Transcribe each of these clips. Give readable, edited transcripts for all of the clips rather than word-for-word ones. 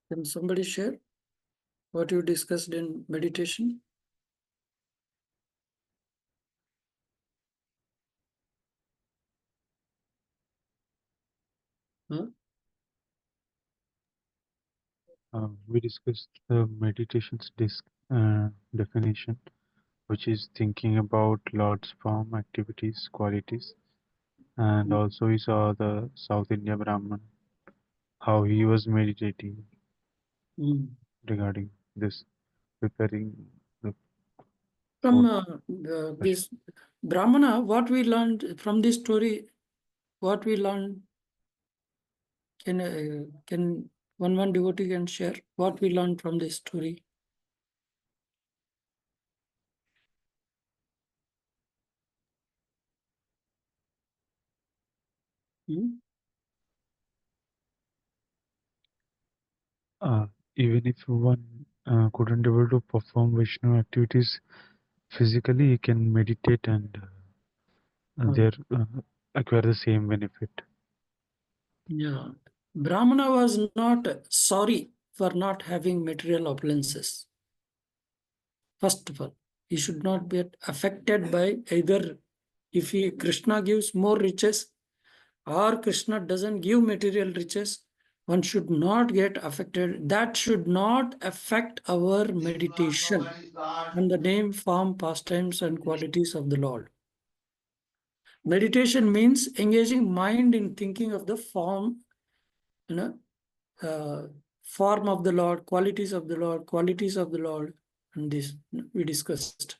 Can somebody share what you discussed in meditation? Huh? We discussed the meditation's definition, which is thinking about Lord's form, activities, qualities, and Mm. also we saw the South India Brahman, how he was meditating Mm. regarding this, preparing the From food. this Brahmana, what we learned from this story, what we learned, can one devotee can share what we learned from this story? Hmm? Uh, Even if one couldn't able to perform Vishnu activities physically, he can meditate and Hmm. there acquire the same benefit. Yeah. Brahmana was not sorry for not having material opulences. First of all, he should not be affected by either if Krishna gives more riches or Krishna doesn't give material riches, one should not get affected. That should not affect our meditation on the name, form, pastimes, and qualities of the Lord. Meditation means engaging mind in thinking of the form, you know, uh, form of the Lord, qualities of the Lord, qualities of the Lord, and this we discussed.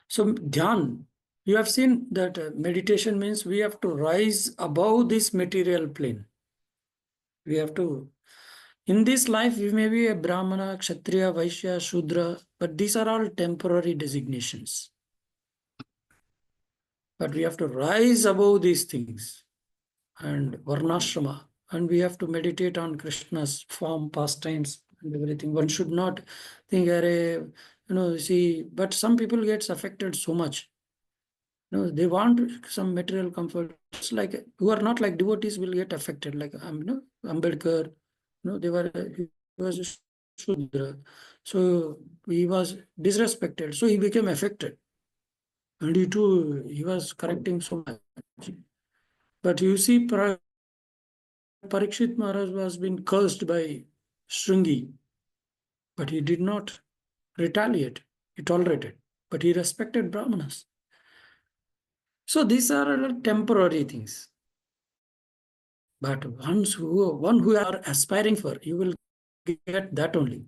So dhyan, you have seen that meditation means we have to rise above this material plane. We have to, in this life, we may be a Brahmana, Kshatriya, Vaishya, Shudra, but these are all temporary designations. But we have to rise above these things and Varnashrama, and we have to meditate on Krishna's form, pastimes, and everything. One should not think, see, but some people gets affected so much. No, they want some material comfort. It's like who are not like devotees will get affected. Like Ambedkar, they were he was a Shudra, so he was disrespected. So he became affected, and he too he was correcting so much. But you see, Parikshit Maharaj was been cursed by Shringi, but he did not retaliate. He tolerated, but he respected Brahmanas. So these are all temporary things. But one who are aspiring for, you will get that only.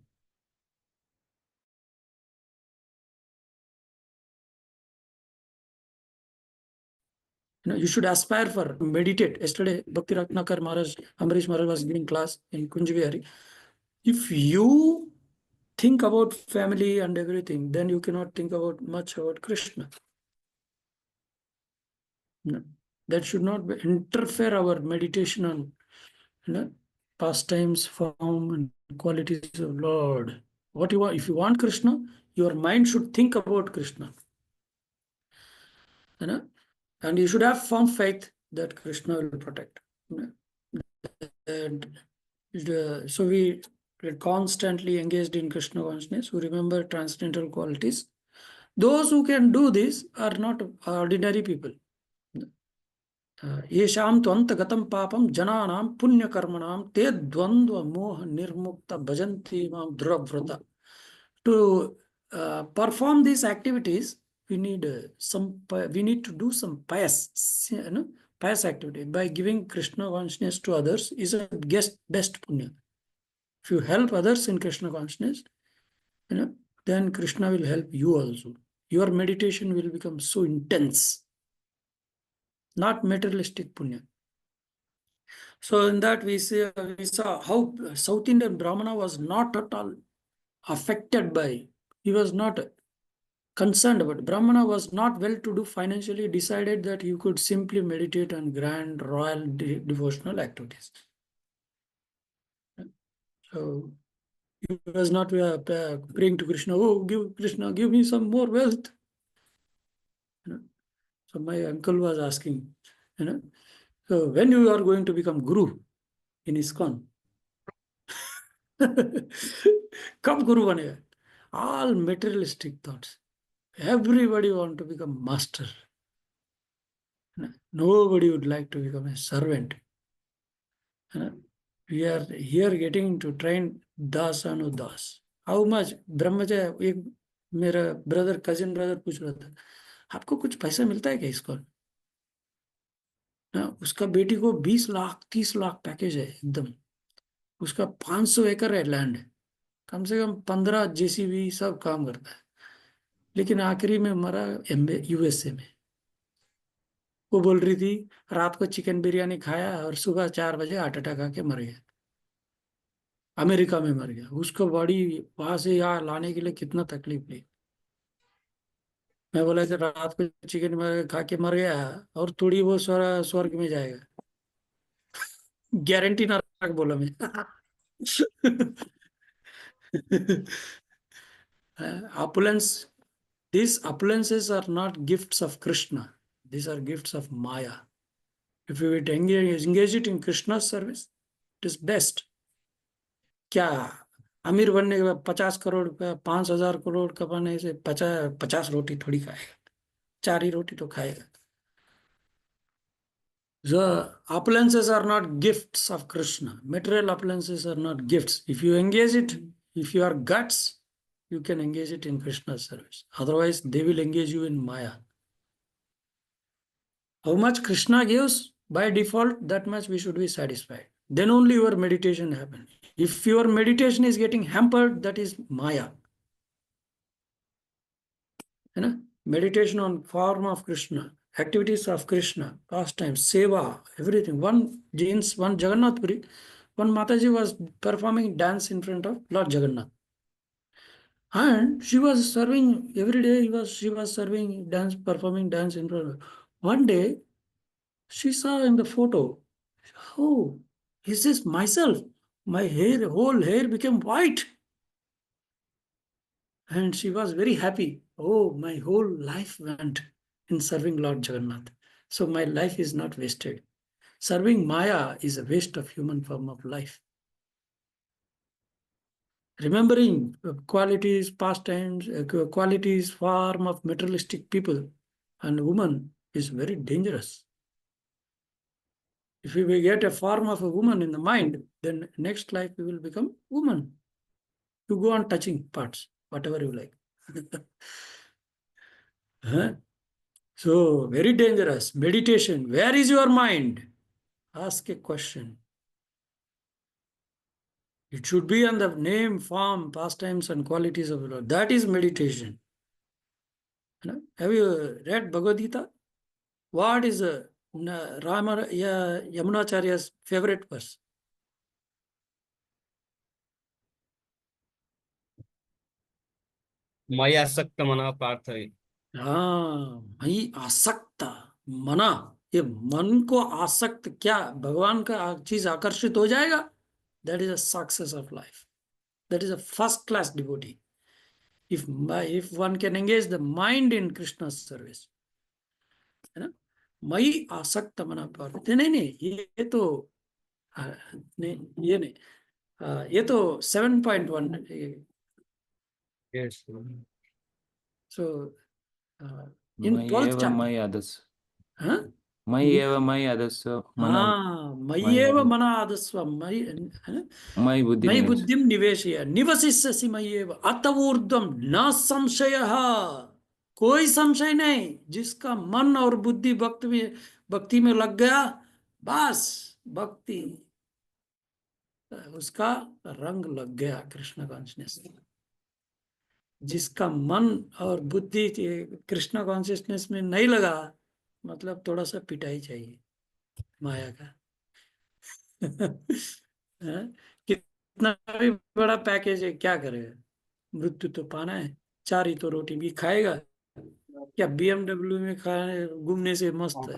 You should aspire for meditate. Yesterday, Bhakti Ratnakar Maharaj, Amrish Maharaj was giving class in Kunjvihari. If you think about family and everything, then you cannot think about much about Krishna. No. That should not interfere our meditation on pastimes, form, and qualities of Lord. What you want, if you want Krishna, your mind should think about Krishna. And you should have firm faith that Krishna will protect. And so we are constantly engaged in Krishna consciousness, who remember transcendental qualities. Those who can do this are not ordinary people. येषां त्वन्तगतं पापं जनानां पुण्यकर्मणां ते द्वन्द्व मोह निर्मुक्ता bhajanti मां dhruvrata. To perform these activities, we need we need to do some pious activity. By giving Krishna consciousness to others is a best punya. If you help others in Krishna consciousness, then Krishna will help you also. Your meditation will become so intense, not materialistic punya. So in that we saw how South Indian Brahmana was not at all affected by, he was not concerned about. Brahmana was not well-to-do financially, decided that he could simply meditate on grand royal devotional activities. So he was not praying to Krishna, oh, give me some more wealth. So my uncle was asking, so when you are going to become guru in ISKCON? कब गुरु बनेगा? All materialistic thoughts. Everybody want to become master. Nobody would like to become a servant. We are here getting to train das anudas. How much? ब्रह्मचर्य, एक मेरा brother, cousin brother पूछ रहा था, आपको कुछ पैसा मिलता है क्या इसको? ना, उसका बेटी को 20 लाख 30 लाख पैकेज है एकदम। उसका 500 एकड़ है लैंड, कम से कम 15 जेसीबी सब काम करता है, लेकिन आखिरी में मरा यूएसए में। वो बोल रही थी रात को चिकन बिरयानी खाया और सुबह 4 बजे हार्ट अटैक आके मर गया, अमेरिका में मर गया। उसको बॉडी वहां से यहाँ लाने के लिए कितना तकलीफ ली। मैं बोला कि रात को चिकन खा के मर गया और थोड़ी वो स्वर्ग में जाएगा, गारंटी ना रख बोला मैं। opulence, these opulences are not gifts of Krishna, these are gifts of Maya. If you would engage it in Krishna's service, it is best. क्या अमीर बनने के बाद 50 करोड़ रुपया 5,000 करोड़ कमाने से 50 रोटी थोड़ी खाएगा, 4 ही रोटी तो खाएगा। The opulences are not gifts of Krishna. Material opulences are not gifts. If you engage it, if you are guts, you can engage it in Krishna's service. Otherwise, they will engage you in Maya. How much Krishna gives, by default, that much we should be satisfied. Then only your meditation happens. If your meditation is getting hampered, that is Maya. You know? Meditation on form of Krishna, activities of Krishna, pastimes, seva, everything. One Jagannath Puri, one Mataji was performing dance in front of Lord Jagannath. And she was serving every day, she was serving dance, performing dance in front of. One day, she saw in the photo, oh, is this myself? My hair, whole hair became white. And she was very happy. Oh, my whole life went in serving Lord Jagannath. So my life is not wasted. Serving Maya is a waste of human form of life. Remembering qualities, pastimes, qualities, form of materialistic people and woman is very dangerous. If we get a form of a woman in the mind, then next life we will become woman. You go on touching parts, whatever you like. Huh? So, very dangerous. Meditation. Where is your mind? Ask a question. It should be on the name, form, pastimes, and qualities of the Lord. That is meditation. Have you read Bhagavad Gita? What is Yamunacharya's favorite verse? मयि आसक्त मना पार्थ है। मयि आसक्त मना, ये मन को आसक्त, क्या भगवान का चीज आकर्षित हो जाएगा? That is a success of life. That is a first class devotee. If one can engage the mind in Krishna's service, है ना? मयि आसक्त मना पार्थ, नहीं, ये तो नहीं, ये नहीं, ये तो 7.1. Yes. So in 12th chapter, huh? मयि एव मयि आदस्व मयि एव मना आदस्व, मयि बुद्धिं निवेशय निवसिष्यसि मयि एव अत ऊर्ध्वं न संशयः। कोई संशय नहीं, जिसका मन और बुद्धि भक्ति में लग गया, बस भक्ति, उसका रंग लग गया कृष्ण कॉन्शियसनेस। जिसका मन और बुद्धि कृष्ण कॉन्शियसनेस में नहीं लगा, मतलब थोड़ा सा पिटाई चाहिए माया का। कितना भी बड़ा पैकेज है, क्या करेगा? मृत्यु तो पाना है, 4 ही तो रोटी भी खाएगा, क्या BMW में खाने घूमने से मस्त है?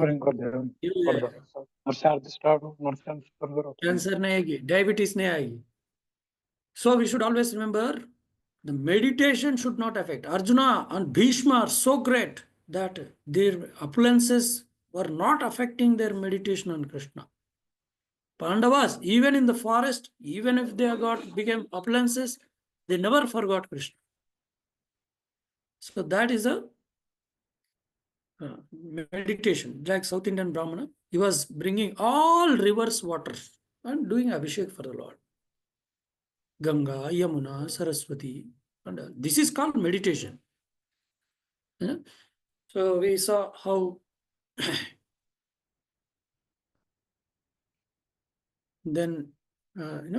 कैंसर नहीं आएगी, डायबिटीज नहीं आएगी। So we should always remember the meditation should not affect. Arjuna and Bhishma are so great that their opulences were not affecting their meditation on Krishna. Pandavas, even in the forest, even if they became opulences, they never forgot Krishna. So that is a meditation. Like South Indian Brahmana, he was bringing all rivers water and doing Abhishek for the Lord. Ganga, Yamuna, Saraswati, and this is called meditation. Yeah? So we saw how then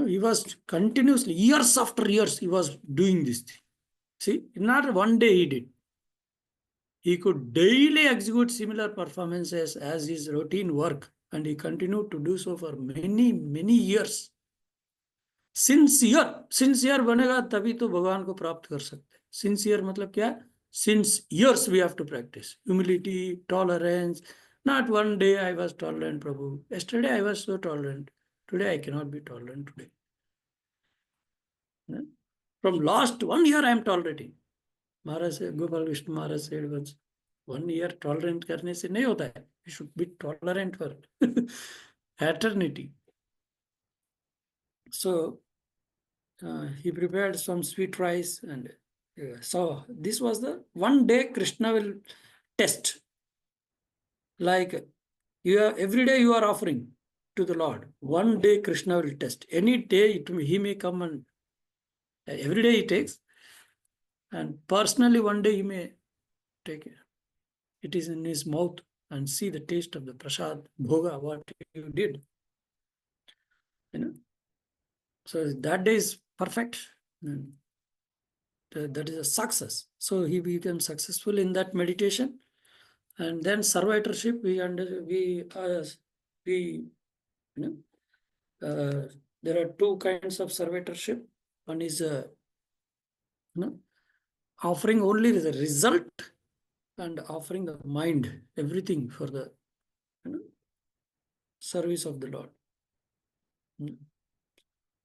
he was continuously, years after years, he was doing this thing. See, not one day he did. He could daily execute similar performances as his routine work, and he continued to do so for many, many years. Sincere बनेगा तभी तो भगवान को प्राप्त कर सकते हैं. Sincere मतलब क्या? Since years we have to practice humility, tolerance. Not one day I was tolerant, Prabhu. Yesterday I was so tolerant. Today I cannot be tolerant today. From last 1 year I am tolerating. Maharaj said, Gopal Krishna Maharaj said once, 1 year tolerant करने से नहीं होता है. We should be tolerant for eternity. So he prepared some sweet rice, and so this was the one day Krishna will test. Like every day you are offering to the Lord. One day Krishna will test. Any day he may come, and every day he takes. And personally one day he may take it. It is in his mouth and see the taste of the prasad, bhoga, what you did. So that day is perfect. That is a success. So he became successful in that meditation. And then servitorship, there are two kinds of servitorship. One is offering only the result, and offering the mind, everything for the service of the Lord.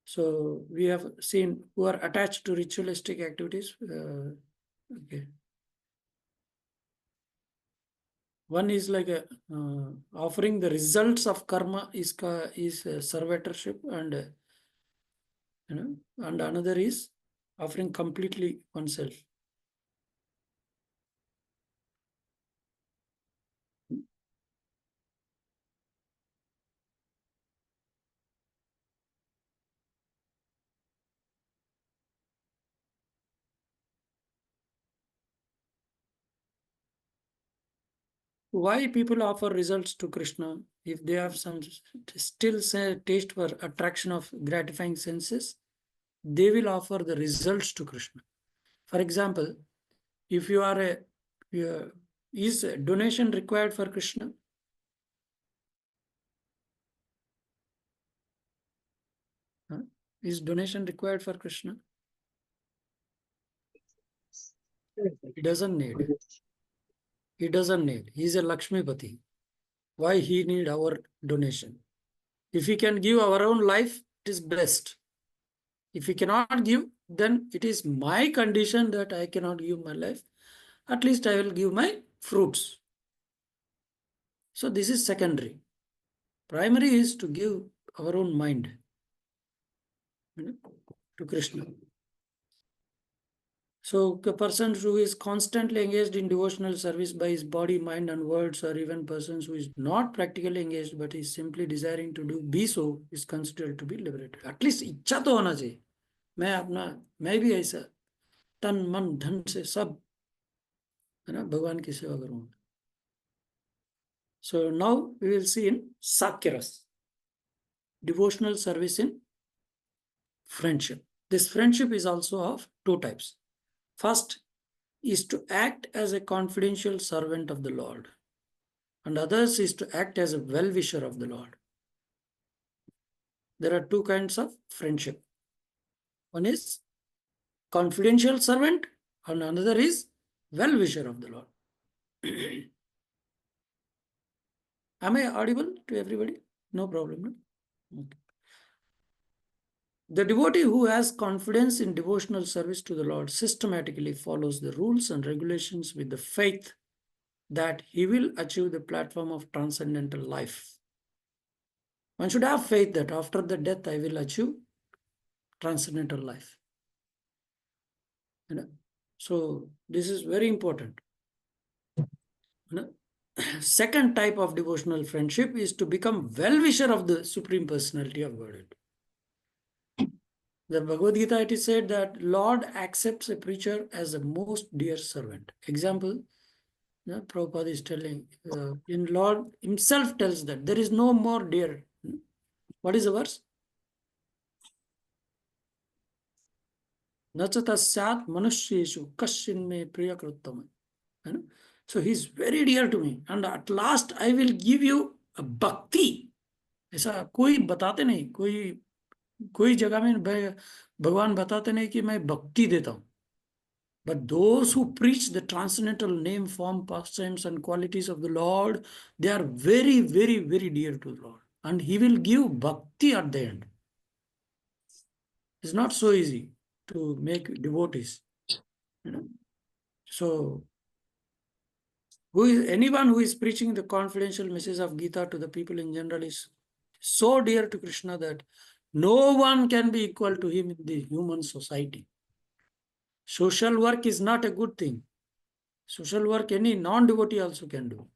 So we have seen who are attached to ritualistic activities. Okay. One is like offering the results of karma is servitorship, and and another is offering completely oneself. Why people offer results to Krishna if they have some still taste for attraction of gratifying senses? They will offer the results to Krishna. For example, if you are is a donation required for Krishna? Is donation required for Krishna? He doesn't need. He doesn't need. He is a Lakshmipati. Why he need our donation? If he can give our own life, it is best. If he cannot give, then it is my condition that I cannot give my life. At least I will give my fruits. So this is secondary. Primary is to give our own mind to Krishna. So a person who is constantly engaged in devotional service by his body, mind and words, or even persons who is not practically engaged but is simply desiring to be so, is considered to be liberated. At least इच्छा तो होना चाहिए. मैं भी ऐसा तन मन धन से सब भगवान की सेवा करूँगा. So now we will see in Sakyaras, devotional service in friendship. This friendship is also of two types. First is to act as a confidential servant of the Lord, and others is to act as a well-wisher of the Lord. There are two kinds of friendship. One is confidential servant, and another is well-wisher of the Lord. Am I audible to everybody? No problem. No? Okay. The devotee who has confidence in devotional service to the Lord systematically follows the rules and regulations with the faith that he will achieve the platform of transcendental life. One should have faith that after the death I will achieve transcendental life. You know? So this is very important. You know? Second type of devotional friendship is to become well-wisher of the Supreme Personality of Godhead. The Bhagavad Gita, it is said that Lord accepts a preacher as a most dear servant. Example, Prabhupada is telling, in Lord himself tells that there is no more dear. What is the verse? Nacha tasyat manusheshu kashin me priyakruttama. So he is very dear to me, and at last I will give you a bhakti. ऐसा कोई बताते नहीं, कोई जगह में भगवान बताते नहीं कि मैं भक्ति देता हूं. But those who preach the transcendental name, form, pastimes, and qualities of the Lord, they are very, very, very dear to the Lord. And He will give bhakti at the end. It's not so easy to make devotees. You know? So, anyone who is preaching the confidential message of Gita to the people in general is so dear to Krishna that no one can be equal to him in the human society. Social work is not a good thing. Social work any non-devotee also can do.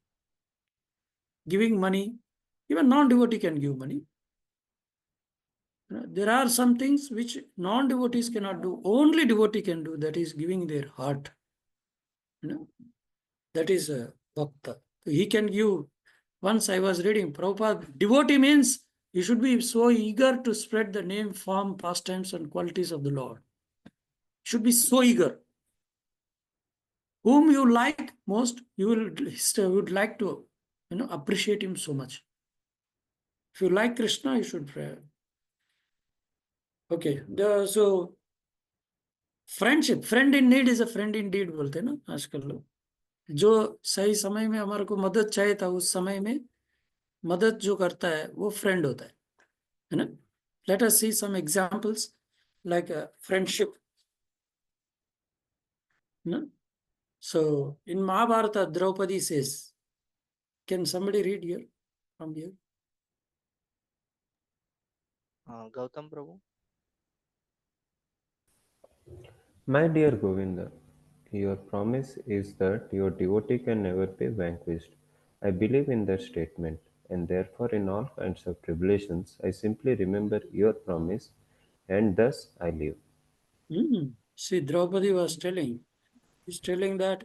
Giving money, even non-devotee can give money. There are some things which non-devotees cannot do. Only devotee can do. That is giving their heart. That is a bhakta. He can give. Once I was reading Prabhupada, devotee means you should be so eager to spread the name, form, pastimes, and qualities of the Lord. Should be so eager. Whom you like most, you would like to, appreciate him so much. If you like Krishna, you should pray. Okay, so friendship, friend in need is a friend indeed बोलते हैं ना आजकल लोग. जो सही समय में हमारे को मदद चाहिए था उस समय में मदद जो करता है वो फ्रेंड होता है ना. Let us see some examples like friendship. So in Mahabharata, Draupadi says, can somebody read here from here? Gautam Prabhu. My dear Govinda, your promise is that your devotee can never be vanquished. I believe in that statement, and therefore in all kinds of tribulations I simply remember your promise, and thus I live. See, Draupadi was telling, he's telling that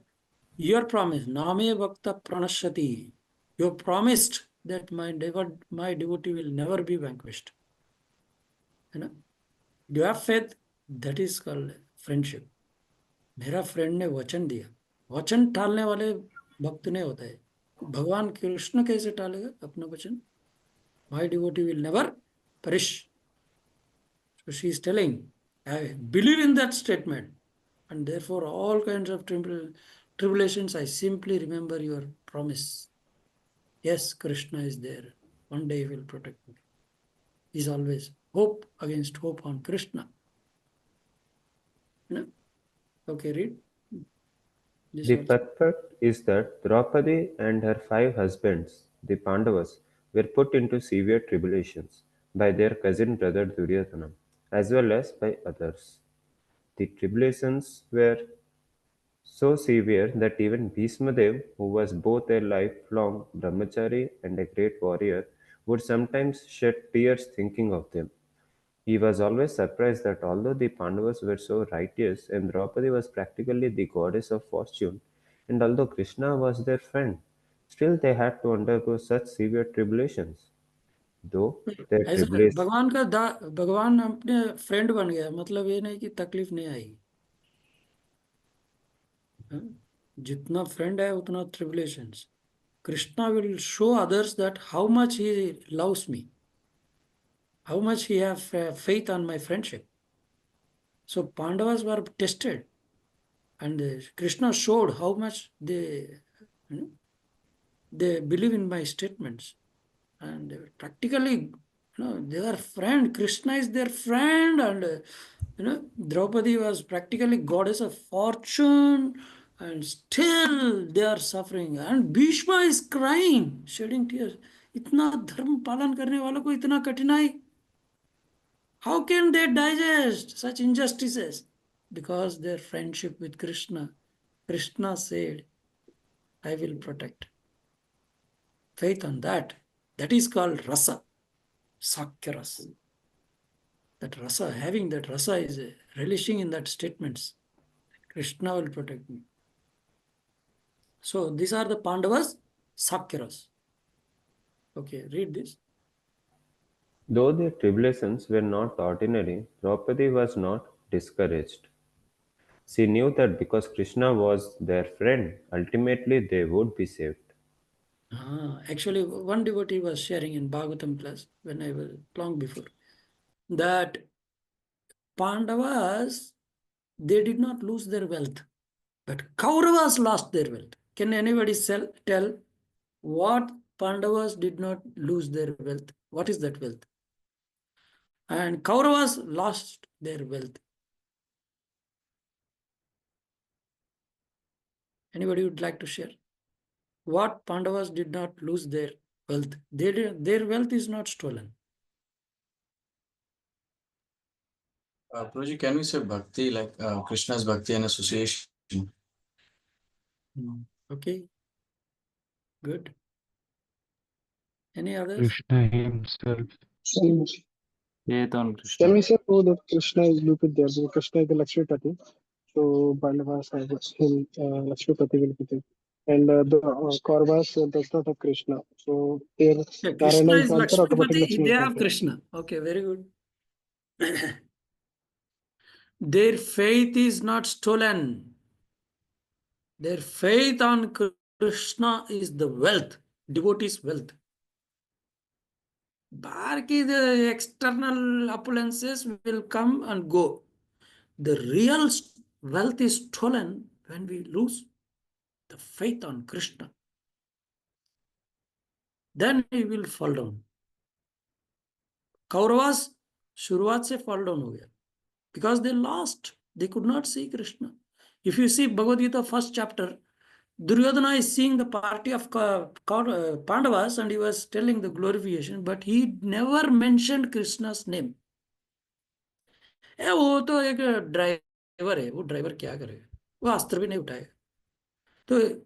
your promise, Name Bhakta Pranashati, you promised that my devotee will never be vanquished. Do you have faith? That is called friendship. मेरा friend ने वचन दिया. वचन टालने वाले भक्त नहीं होता है. भगवान कृष्ण कैसे टालेगा अपना वचन? My devotee will never perish. So she is telling, I believe in that statement, and therefore all kinds of tribulations, I simply remember your promise. Yes, Krishna is there. One day he will protect me. Is always hope against hope on Krishna. Okay, read. The purport is that Draupadi and her 5 husbands, the Pandavas, were put into severe tribulations by their cousin brother Duryodhana, as well as by others. The tribulations were so severe that even Bhismadev, who was both a lifelong brahmachari and a great warrior, would sometimes shed tears thinking of them. He was always surprised that although the Pandavas were so righteous and Draupadi was practically the goddess of fortune, and although Krishna was their friend, still they had to undergo such severe tribulations. Though their ऐसा tribulations भगवान अपने friend बन गया, मतलब ये नहीं कि तकलीफ नहीं आएगी. जितना फ्रेंड है उतना tribulations. Krishna will show others that how much he loves me, how much he has faith on my friendship. So Pandavas were tested, and Krishna showed how much they believe in my statements, and practically, they are friend. Krishna is their friend, and Draupadi was practically goddess of fortune, and still they are suffering. And Bhishma is crying, shedding tears. इतना धर्म पालन करने वालों को इतना कठिनाई. How can they digest such injustices? Because their friendship with Krishna. Krishna said, I will protect. Faith on that. That is called rasa, sakya rasa. That rasa, having that rasa is relishing in that statements. Krishna will protect me. So these are the Pandavas, sakya rasa. Okay, read this. Though their tribulations were not ordinary, Draupadi was not discouraged. She knew that because Krishna was their friend, ultimately they would be saved. Actually, one devotee was sharing in Bhagavatam class when I was long before that Pandavas, they did not lose their wealth, but Kauravas lost their wealth. Can anybody tell what Pandavas did not lose their wealth? What is that wealth? And Kauravas lost their wealth. Anybody would like to share? What Pandavas did not lose their wealth? Their wealth is not stolen. Prabhuji, can we say bhakti, like Krishna's bhakti and association? Okay, good. Any others? Krishna himself. Faith on Can Krishna. we say that Krishna is looped there? Because Krishna is the Lakshmipati. So Pandavas have him, Lakshmipati will be there. And the Kauravas does not have Krishna. So their Yeah, Narayana Krishna is is the answer, automatic Lakshmipati, Lakshmi they is the have answer. Krishna. Okay, very good. Their faith is not stolen. Their faith on Krishna is the wealth, devotees' wealth. Barki, the external appearances will come and go. The real wealth is stolen when we lose the faith on Krishna. Then we will fall down. Kauravas शुरुआत से fall down हो गया because they lost. They could not see Krishna. If you see Bhagavad Gita first chapter, Duryodhana is seeing the party of Pandavas and he was telling the glorification, but he never mentioned Krishna's name. वो तो एक driver है, वो driver क्या करेगा, वो अस्त्र भी नहीं उठाएगा. तो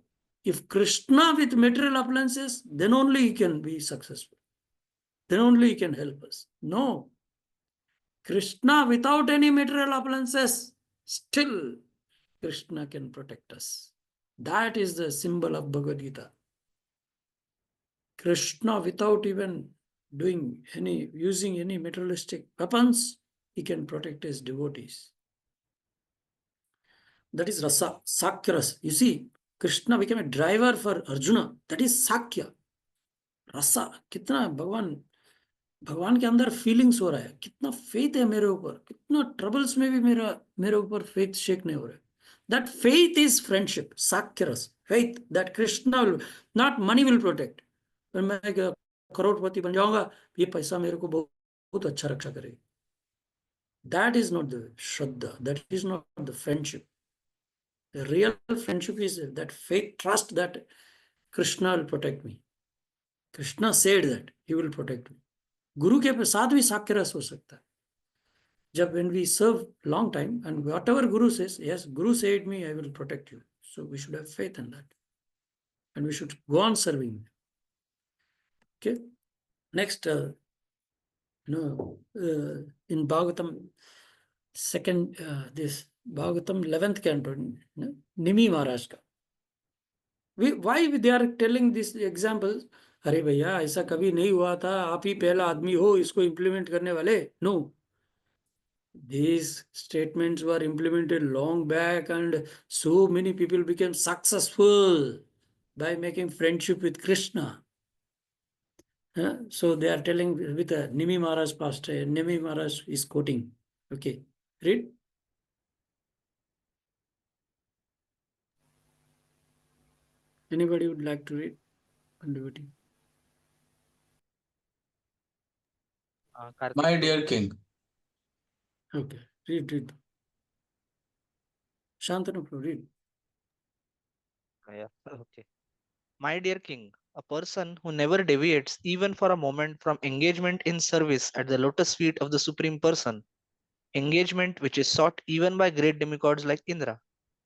if Krishna with material appliances, then only he can be successful. Then only he can help us. No. Krishna without any material appliances, still Krishna can protect us. That is the symbol of Bhagavad Gita. Krishna without even using any materialistic weapons, he can protect his devotees. That is rasa, sakya rasa. You see, Krishna became a driver for Arjuna. That is sakya. Rasa. कितना भगवान के अंदर feelings हो रहा है, कितना faith है मेरे ऊपर, कितना ट्रबल्स में भी मेरे ऊपर फेथ शेक नहीं हो रहा है. That faith is friendship, sakyaras. Faith that Krishna will, not money will protect. मैं करोड़पति बन जाऊंगा, ये पैसा मेरे को बहुत अच्छा रक्षा करेगा. That is not the Shraddha. That is not the friendship. The real friendship is that faith, trust that Krishna will protect me. Krishna said that he will protect me. गुरु के साथ भी साक्य रस हो सकता है. जब when we serve long time and whatever Guru says, yes, Guru said me, I will protect you. So we should have faith in that. And we should go on serving. Okay. Next, in Bhagavatam, this Bhagavatam 11th canto, Nimi Maharaj ka. Why they are telling these examples? अरे भैया ऐसा कभी नहीं हुआ था, आप ही पहला आदमी हो इसको implement करने वाले. No. These statements were implemented long back and so many people became successful by making friendship with Krishna. So they are telling with Nimi Maharaj past. Nimi Maharaj is quoting. Okay, read. Anybody would like to read? Karthik My Prabhu. dear king. Okay, read. Shantanu, read. Yeah, okay. My dear king, A person who never deviates even for a moment from engagement in service at the lotus feet of the Supreme Person, engagement which is sought even by great demigods like Indra,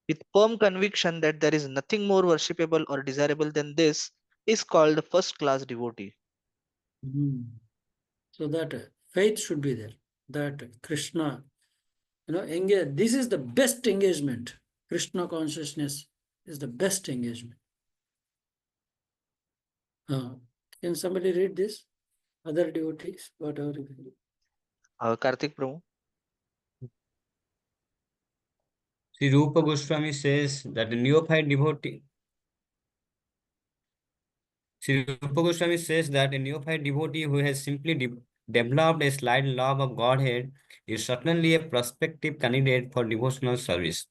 with firm conviction that there is nothing more worshipable or desirable than this, is called the first class devotee. So that faith should be there, that Krishna, engage. This is the best engagement. Krishna consciousness is the best engagement. Can somebody read this? Other devotees, whatever. Karthik Prabhu. Sri Rupa Goswami says that the neophyte devotee. Sri Rupa Goswami says that a neophyte devotee who has simply developed a slight love of Godhead is certainly a prospective candidate for devotional service.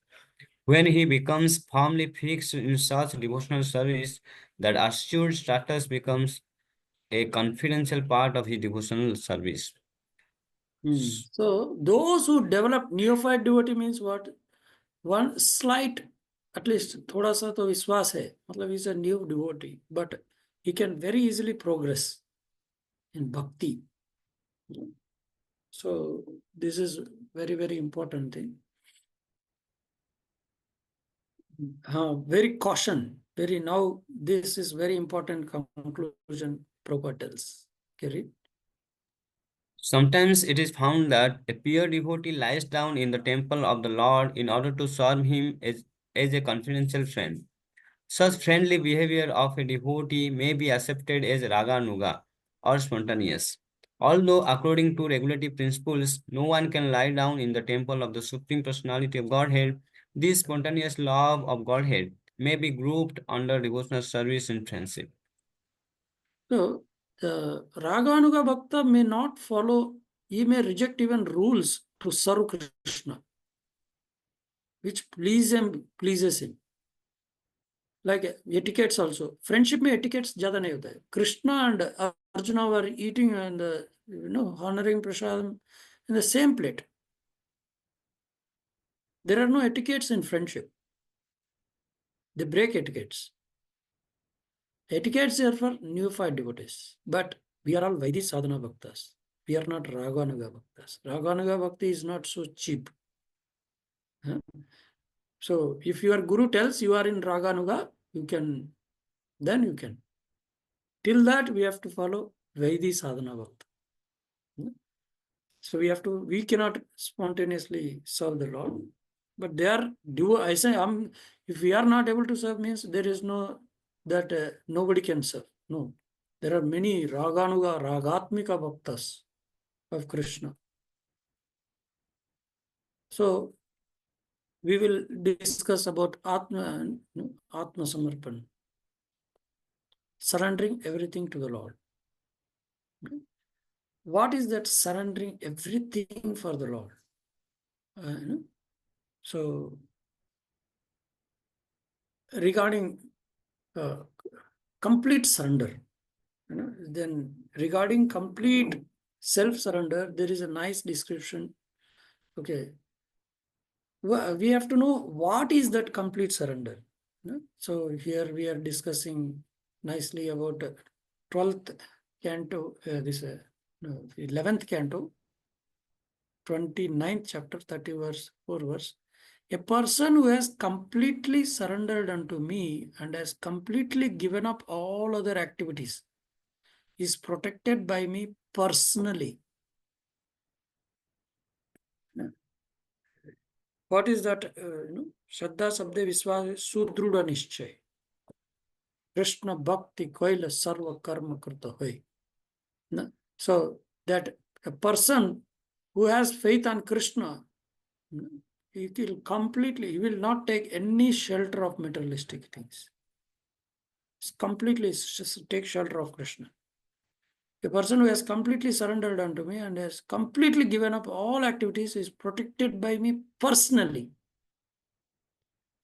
When he becomes firmly fixed in such devotional service, that assured status becomes a confidential part of his devotional service. So those who develop neophyte devotee means what? One slight, at least thoda sa to viswas hai, matlab he is a new devotee, but he can very easily progress in bhakti. So this is very, very important thing. Very caution, now this is very important conclusion Prabhupada tells. Okay, read. Sometimes it is found that a pure devotee lies down in the temple of the Lord in order to serve him as a confidential friend. Such friendly behavior of a devotee may be accepted as raganuga or spontaneous. Although, according to regulative principles, no one can lie down in the temple of the Supreme Personality of Godhead, this spontaneous love of Godhead may be grouped under devotional service and friendship. So the Raganuga Bhakta may not follow, he may reject even rules to serve Krishna, which pleases him. Like etiquettes also. Friendship में etiquettes ज़्यादा नहीं होता है. Krishna and Arjuna were eating and honoring prasadam in the same plate. There are no etiquettes in friendship. They break etiquettes. Etiquettes are for neophyte devotees. But we are all Vaidhi sadhana bhaktas. We are not Raganuga bhaktas. Raganuga bhakti is not so cheap. So if your guru tells you are in Raganuga, then you can. Till that we have to follow Vaidhi sadhana bhakta. So we cannot spontaneously serve the Lord. But they are I say if we are not able to serve means there is no that nobody can serve. No. There are many Raganuga, Ragatmika bhaktas of Krishna. So we will discuss about Atma Samarpan, surrendering everything to the Lord. What is that surrendering everything for the Lord? So regarding complete surrender, then regarding complete self-surrender, there is a nice description. Okay. We have to know what is that complete surrender. So here we are discussing nicely about 12th canto, 11th canto, 29th chapter, 30 verse, 4 verse. A person who has completely surrendered unto me and has completely given up all other activities is protected by me personally. What is that? Shraddha Sabde Viswas Sudruda Nishchay. Krishna Bhakti Koila Sarva Karma Krita Hoy. So that a person who has faith on Krishna, he will not take any shelter of materialistic things. It's completely just take shelter of Krishna. A person who has completely surrendered unto me and has completely given up all activities is protected by me personally,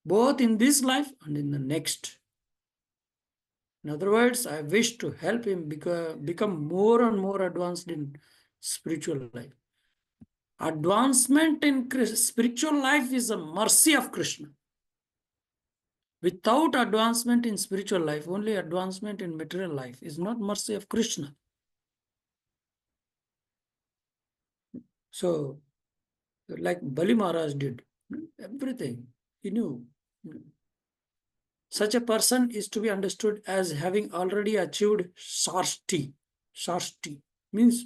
both in this life and in the next. In other words, I wish to help him become more and more advanced in spiritual life. Advancement in spiritual life is a mercy of Krishna. Without advancement in spiritual life, only advancement in material life is not mercy of Krishna. So, like Bali Maharaj did, everything he knew. Such a person is to be understood as having already achieved Shashti. Shashti means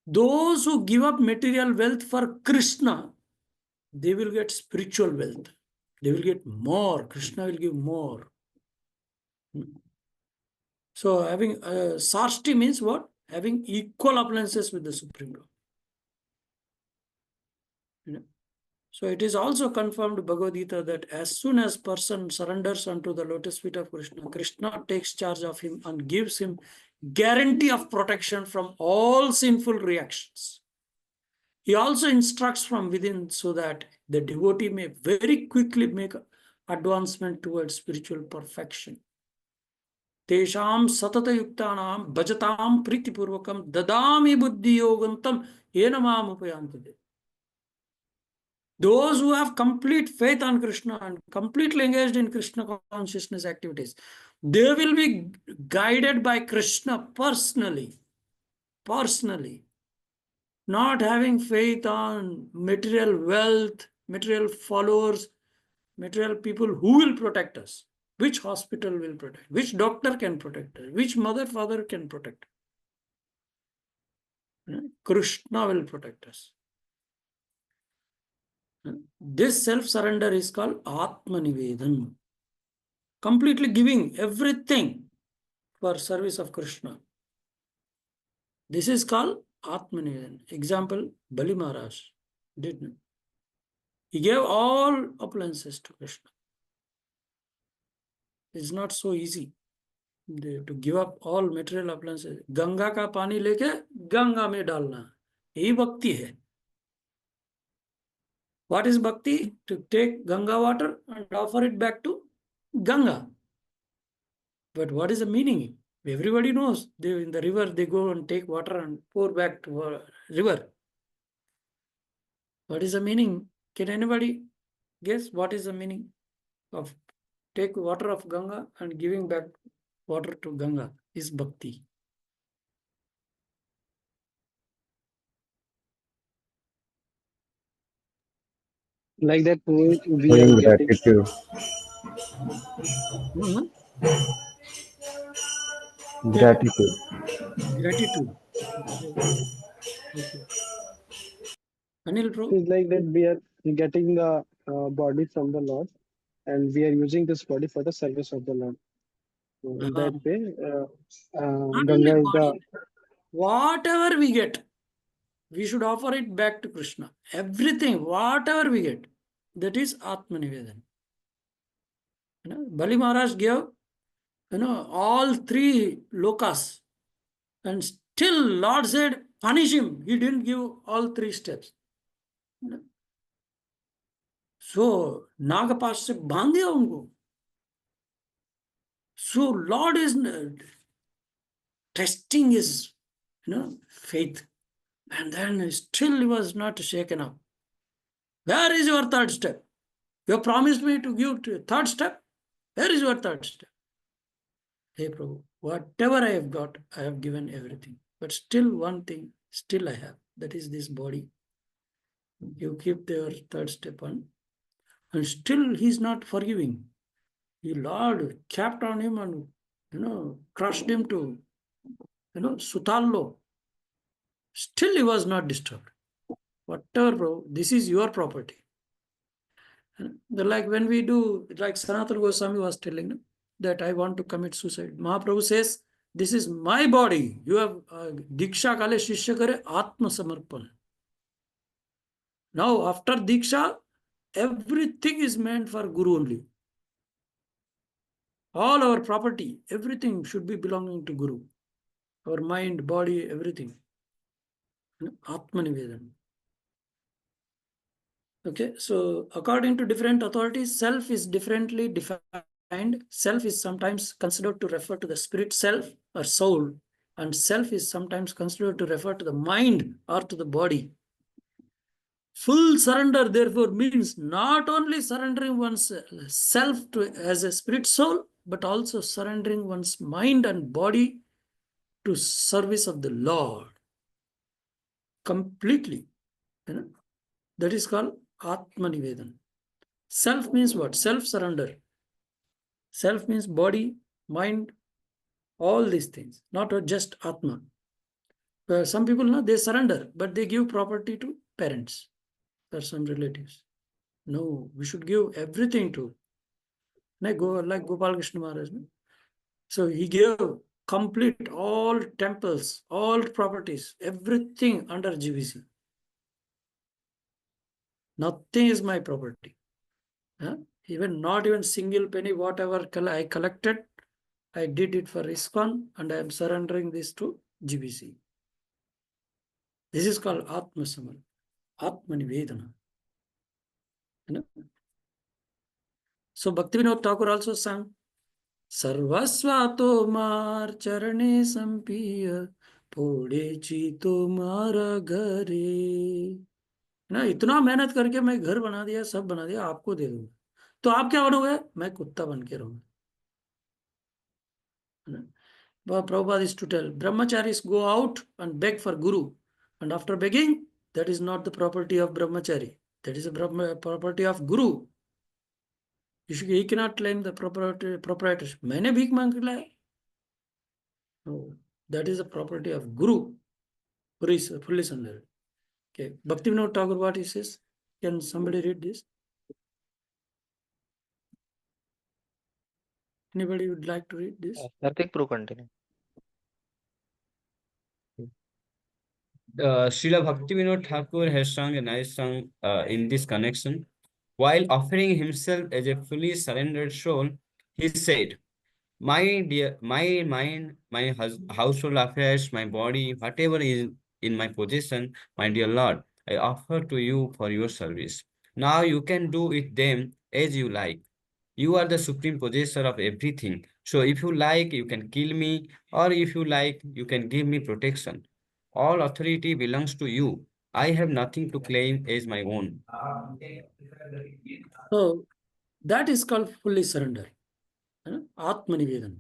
those who give up material wealth for Krishna, they will get spiritual wealth. They will get more. Krishna will give more. So having Shashti means what? Having equal appliances with the Supreme Lord. You know? So it is also confirmed Bhagavad Gita that as soon as person surrenders unto the lotus feet of Krishna, Krishna takes charge of him and gives him guarantee of protection from all sinful reactions. He also instructs from within so that the devotee may very quickly make advancement towards spiritual perfection. Tesham satata yuktanam bhajatam pritipurvakam dadami buddhi yogantam yenamam upayantade. Those who have complete faith on Krishna and completely engaged in Krishna consciousness activities, they will be guided by Krishna personally. Not having faith on material wealth, material followers, material people who will protect us. Which hospital will protect? Which doctor can protect us? Which mother, father can protect us? Krishna will protect us. This self-surrender is called Atmanivedan. Completely giving everything for service of Krishna. This is called Atmanivedan. Example, Bali Maharaj did. He gave all appliances to Krishna. It's not so easy to give up all material appliances. Ganga का पानी लेके गंगा में डालना, यही भक्ति है. What is bhakti? To take Ganga water and offer it back to Ganga. But what is the meaning? Everybody knows. In the river, they go and take water and pour back to river. What is the meaning? Can anybody guess what is the meaning of take water of Ganga and giving back water to Ganga? Is bhakti. Like that, we Showing are getting. gratitude. Gratitude. Gratitude. Okay. Anil, bro. It's like that we are getting the body from the Lord, and we are using this body for the service of the Lord. So in that way, Not only Ganga is the. body, whatever we get, we should offer it back to Krishna. Everything, whatever we get, that is Atmanivedan. Bali Maharaj gave, all three lokas, and still Lord said, punish him. He didn't give all three steps. So Nagapash se बांध दिया उनको. So Lord is testing his, faith, and then still he was not shaken up. Where is your third step? You have promised me to give third step. Where is your third step? Hey Prabhu, whatever I have got, I have given everything. But still one thing, still I have. That is this body. You keep your third step on. And still he is not forgiving. The Lord capped on him and, crushed him to, Sutallo. Still he was not disturbed. Whatever, bro, this is your property. Like when we do, like Sanatana Goswami was telling that I want to commit suicide. Mahaprabhu says, this is my body. You have Diksha Kale Shishya Kare Atma Samarpan. Now after Diksha, everything is meant for Guru only. All our property, everything should be belonging to Guru. Our mind, body, everything. Atmanivedan. Okay, so according to different authorities, self is differently defined. Self is sometimes considered to refer to the spirit self or soul, and self is sometimes considered to refer to the mind or to the body. Full surrender, therefore, means not only surrendering one's self to as a spirit soul, but also surrendering one's mind and body to service of the Lord completely. You know, that is called Atma Nivedan. Self means what? Self-surrender. Self means body, mind, all these things, not just Atma. Some people know they surrender, but they give property to parents or some relatives. No, we should give everything to like Gopal Krishna Maharaj. So he gave complete all temples, all properties, everything under GVC. Nothing is my property. Huh? Even not even single penny, whatever I collected, I did it for ISKCON and I am surrendering this to GVC. This is called Atma Samal, Atma Nivedana. You know? So Bhaktivinoda Thakur also sang, Sarvasva tomar charane sampiya pode chi tomara ghare. ना इतना मेहनत करके मैं घर बना दिया, सब बना दिया, आपको दे दूंगा, तो आप क्या बनोगे? मैं कुत्ता बन के रहूंगा. Prabhupada is to tell, brahmacharis go out and beg for guru, and after begging, that is not the property of brahmachari, that is a property of guru. He cannot claim the proprietorship. मैंने भीख मांग के लाया. No, that is the property of guru. Fully surrendered. Okay, Bhaktivinoda Thakur, what he says? Can somebody read this? Anybody would like to read this? Karthik, Pro, continue. Srila Bhaktivinoda Thakur has sung a nice song in this connection. While offering himself as a fully surrendered soul, he said, my mind, my household affairs, my body, whatever is in my possession, my dear Lord, I offer to you for your service. Now you can do with them as you like. You are the supreme possessor of everything. So if you like, you can kill me, or if you like, you can give me protection. All authority belongs to you. I have nothing to claim as my own. So that is called fully surrender. Atma Nivedan.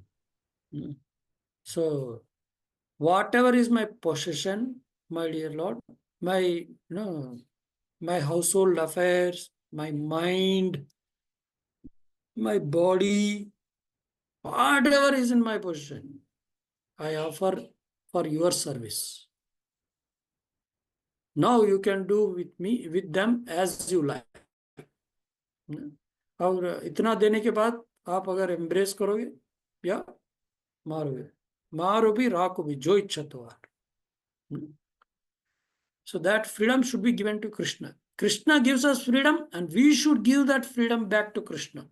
So whatever is my possession, my dear Lord, my my household affairs, my mind, my body, whatever is in my possession, I offer for your service. Now you can do with them as you like. और इतना देने के बाद आप अगर embrace करोगे या मारोगे, मारो भी राखो भी, जो इच्छा तो are. So that freedom should be given to Krishna. Krishna gives us freedom and we should give that freedom back to Krishna.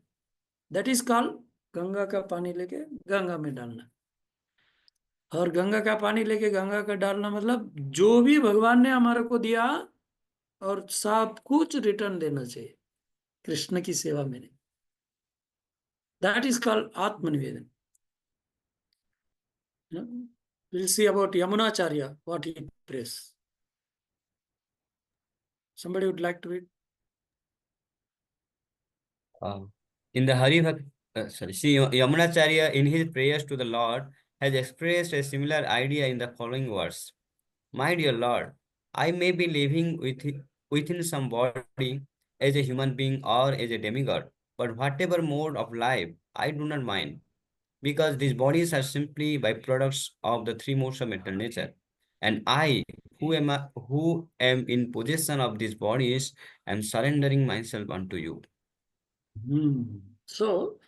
That is called Ganga का पानी लेके गंगा में डालना. और गंगा का पानी लेके गंगा का डालना मतलब जो भी भगवान ने हमारे को दिया और सब कुछ रिटर्न देना चाहिए कृष्ण की सेवा में. That is called Atma Nivedan. We'll see about Yamunacharya, what he prays. Somebody would like to read? In the see, Yamunacharya in his prayers to the Lord has expressed a similar idea in the following words. My dear Lord, I may be living within some body as a human being or as a demigod, but whatever mode of life, I do not mind, because these bodies are simply byproducts of the three modes of material nature. And I, who am in possession of these bodies, am surrendering myself unto you. So,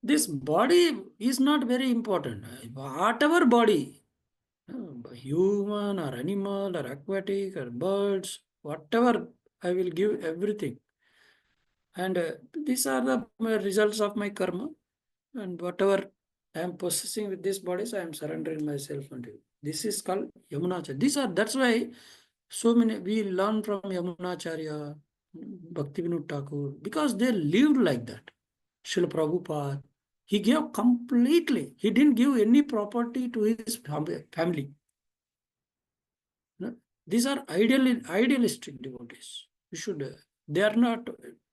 this body is not very important. Whatever body, human or animal or aquatic or birds, whatever, I will give everything. And these are the results of my karma. And whatever I am possessing with these bodies, I am surrendering myself unto you. This is called Yamunacharya. That's why so many, we learn from Yamunacharya, Bhaktivinoda Thakur, because they lived like that. Srila Prabhupada, he gave completely. He didn't give any property to his family. These are idealistic devotees. You should, they are not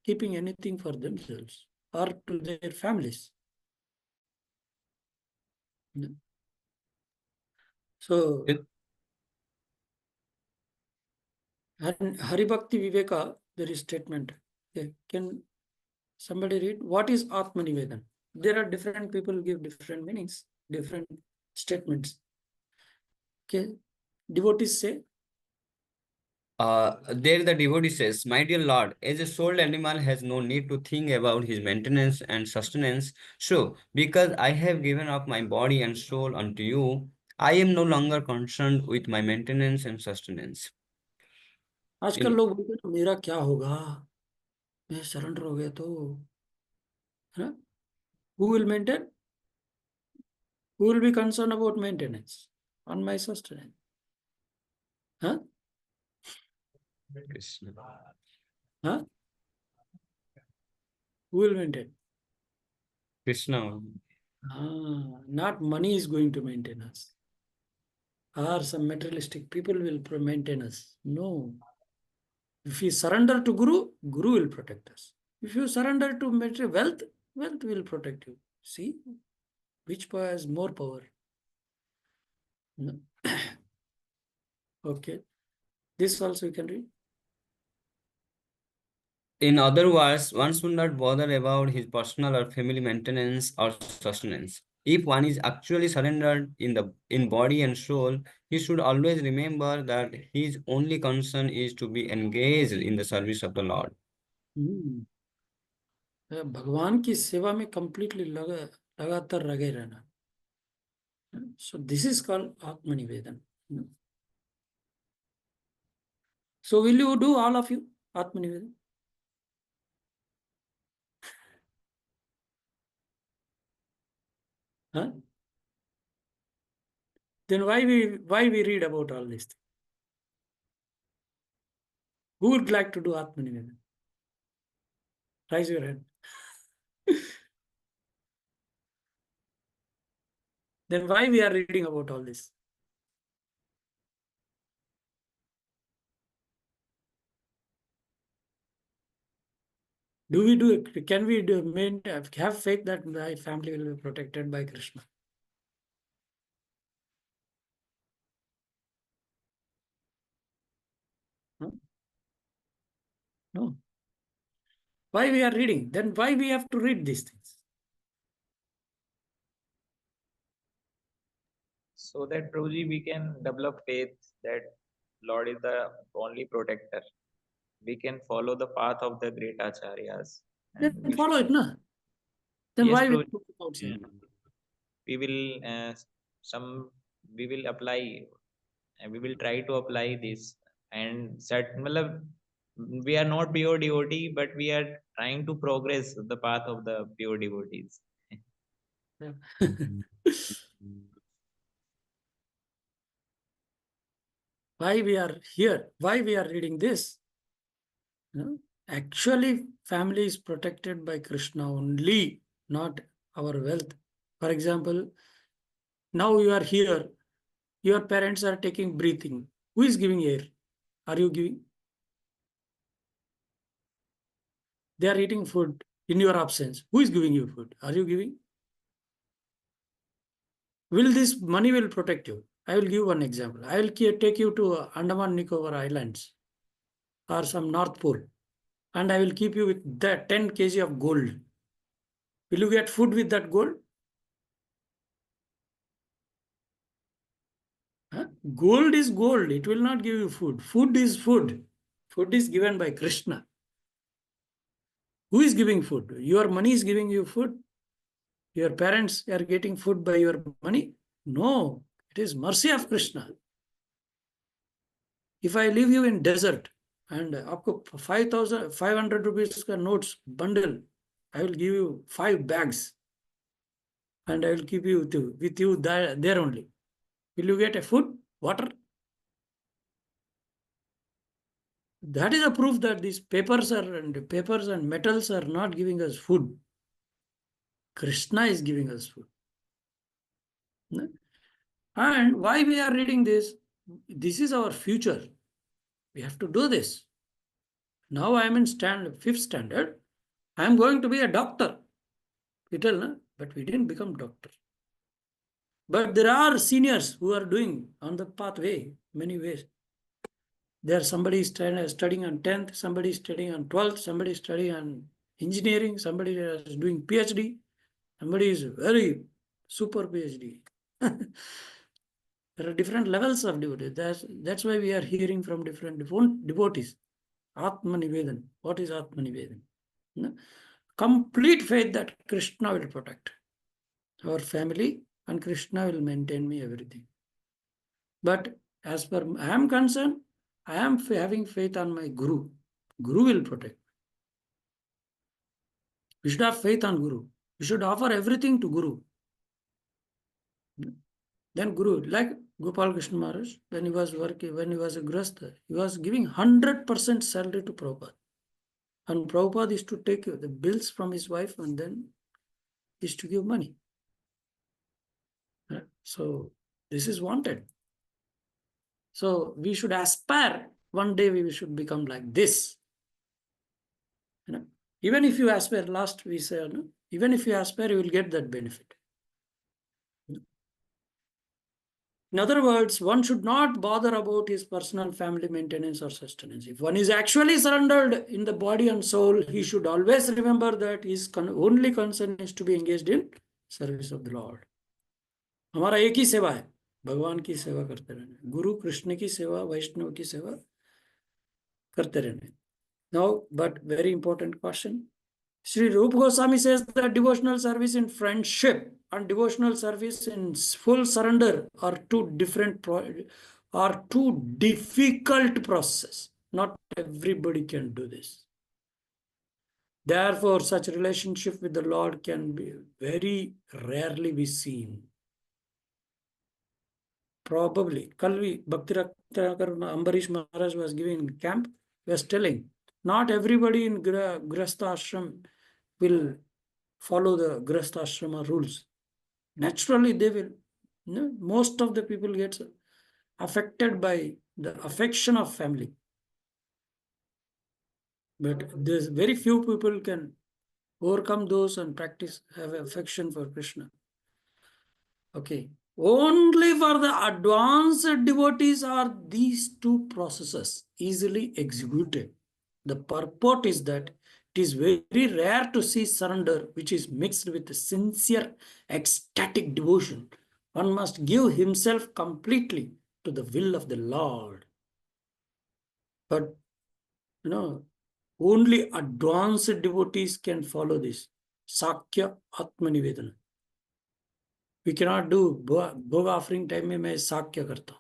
keeping anything for themselves or to their families. So, It- and Haribhakti Viveka, there is statement. Okay, can somebody read? What is Atmanivedan? There are different people give different meanings, different statements. Okay, devotees say, There the devotee says, My dear Lord, as a souled animal has no need to think about his maintenance and sustenance, so because I have given up my body and soul unto you, I am no longer concerned with my maintenance and sustenance. आजकल लोग बोलते हैं मेरा क्या होगा, मैं surrender हो गया तो, है ना? Who will maintain? Who will be concerned about maintenance on my sustenance? Huh? Krishna. Huh? Who will maintain? Krishna. Not money is going to maintain us. Or some materialistic people will maintain us. No. If you surrender to Guru, Guru will protect us. If you surrender to material wealth, wealth will protect you. See, which power has more power? No. Okay. This also you can read. In other words, one should not bother about his personal or family maintenance or sustenance. If one is actually surrendered in body and soul, he should always remember that his only concern is to be engaged in the service of the Lord. भगवान की सेवा में completely लगातार लगे रहना. So this is called Atmanivedan. So will you do, all of you, Atmanivedan? Huh? Then why we read about all this? Who would like to do Atmanivedan? Raise your hand. Then why we are reading about all this? Can we have faith that my family will be protected by Krishna? No. Why we are reading? Then why we have to read these things? So that Prabhuji, we can develop faith that Lord is the only protector. We can follow the path of the great acharyas. Then we follow should- it, no? Then Yes, why we Prabhuji. put it outside? We will we will apply, we will try to apply this, and we are not pure devotee, but we are trying to progress the path of the pure devotees. Why we are here? Why we are reading this? No? Actually, family is protected by Krishna only, not our wealth. For example, now you are here, your parents are taking breathing. Who is giving air? Are you giving? They are eating food in your absence. Who is giving you food? Are you giving? Will this money will protect you? I will give one example. I will take you to Andaman Nicobar Islands or some North Pole, and I will keep you with that 10 kg of gold. Will you get food with that gold? Huh? Gold is gold. It will not give you food. Food is food. Food is given by Krishna. Who is giving food? Your money is giving you food. Your parents are getting food by your money. No, it is mercy of Krishna. If I leave you in desert and आपको 500 rupees का notes bundle, I will give you 5 bags and I will keep you with you there only. Will you get a food, water? That is a proof that these papers and metals are not giving us food. Krishna is giving us food. And why we are reading this? This is our future. We have to do this. Now I am in fifth standard. I am going to be a doctor. You tell, no? But we didn't become doctor. But there are seniors who are doing on the pathway many ways. There somebody is studying on 10th, somebody is studying on 12th, somebody is studying on engineering, somebody is doing PhD, somebody is very super PhD. There are different levels of devotee. That's why we are hearing from different devotees. Atma Nivedan. What is Atma Nivedan? No? Complete faith that Krishna will protect our family and Krishna will maintain me everything. But as per I am concerned, I am having faith on my Guru. Guru will protect. We should have faith on Guru. We should offer everything to Guru. Then Guru, like Gopal Krishna Maharaj, when he was working, when he was a Grastha, he was giving 100% salary to Prabhupada. And Prabhupada is to take the bills from his wife and then is to give money. So this is wanted. So we should aspire, one day we should become like this. You know, even if you aspire, last we said, no? Even if you aspire, you will get that benefit. In other words, one should not bother about his personal family maintenance or sustenance. If one is actually surrendered in the body and soul, he should always remember that his only concern is to be engaged in service of the Lord. हमारा एक ही सेवा है, भगवान की सेवा करते रहना, गुरु कृष्ण की सेवा, वैष्णव की सेवा करते रहना. Now, but very important question. Sri Rupa Goswami says that devotional service in friendship and devotional service in full surrender are two difficult processes. Not everybody can do this. Therefore, such relationship with the Lord can be very rarely be seen. Probably, Kalvi Bhakti Ambarish Maharaj was giving camp, was telling, not everybody in Grastha Ashram will follow the Grastha Ashrama rules. Naturally, they will. No, most of the people get affected by the affection of family. But there's very few people can overcome those and practice, have affection for Krishna. Okay. Only for the advanced devotees are these two processes easily executed. The purport is that it is very rare to see surrender which is mixed with sincere ecstatic devotion. One must give himself completely to the will of the Lord. But you know, only advanced devotees can follow this. Sakya Atma Nivedana. We cannot do bhog offering time में मैं साक्य करता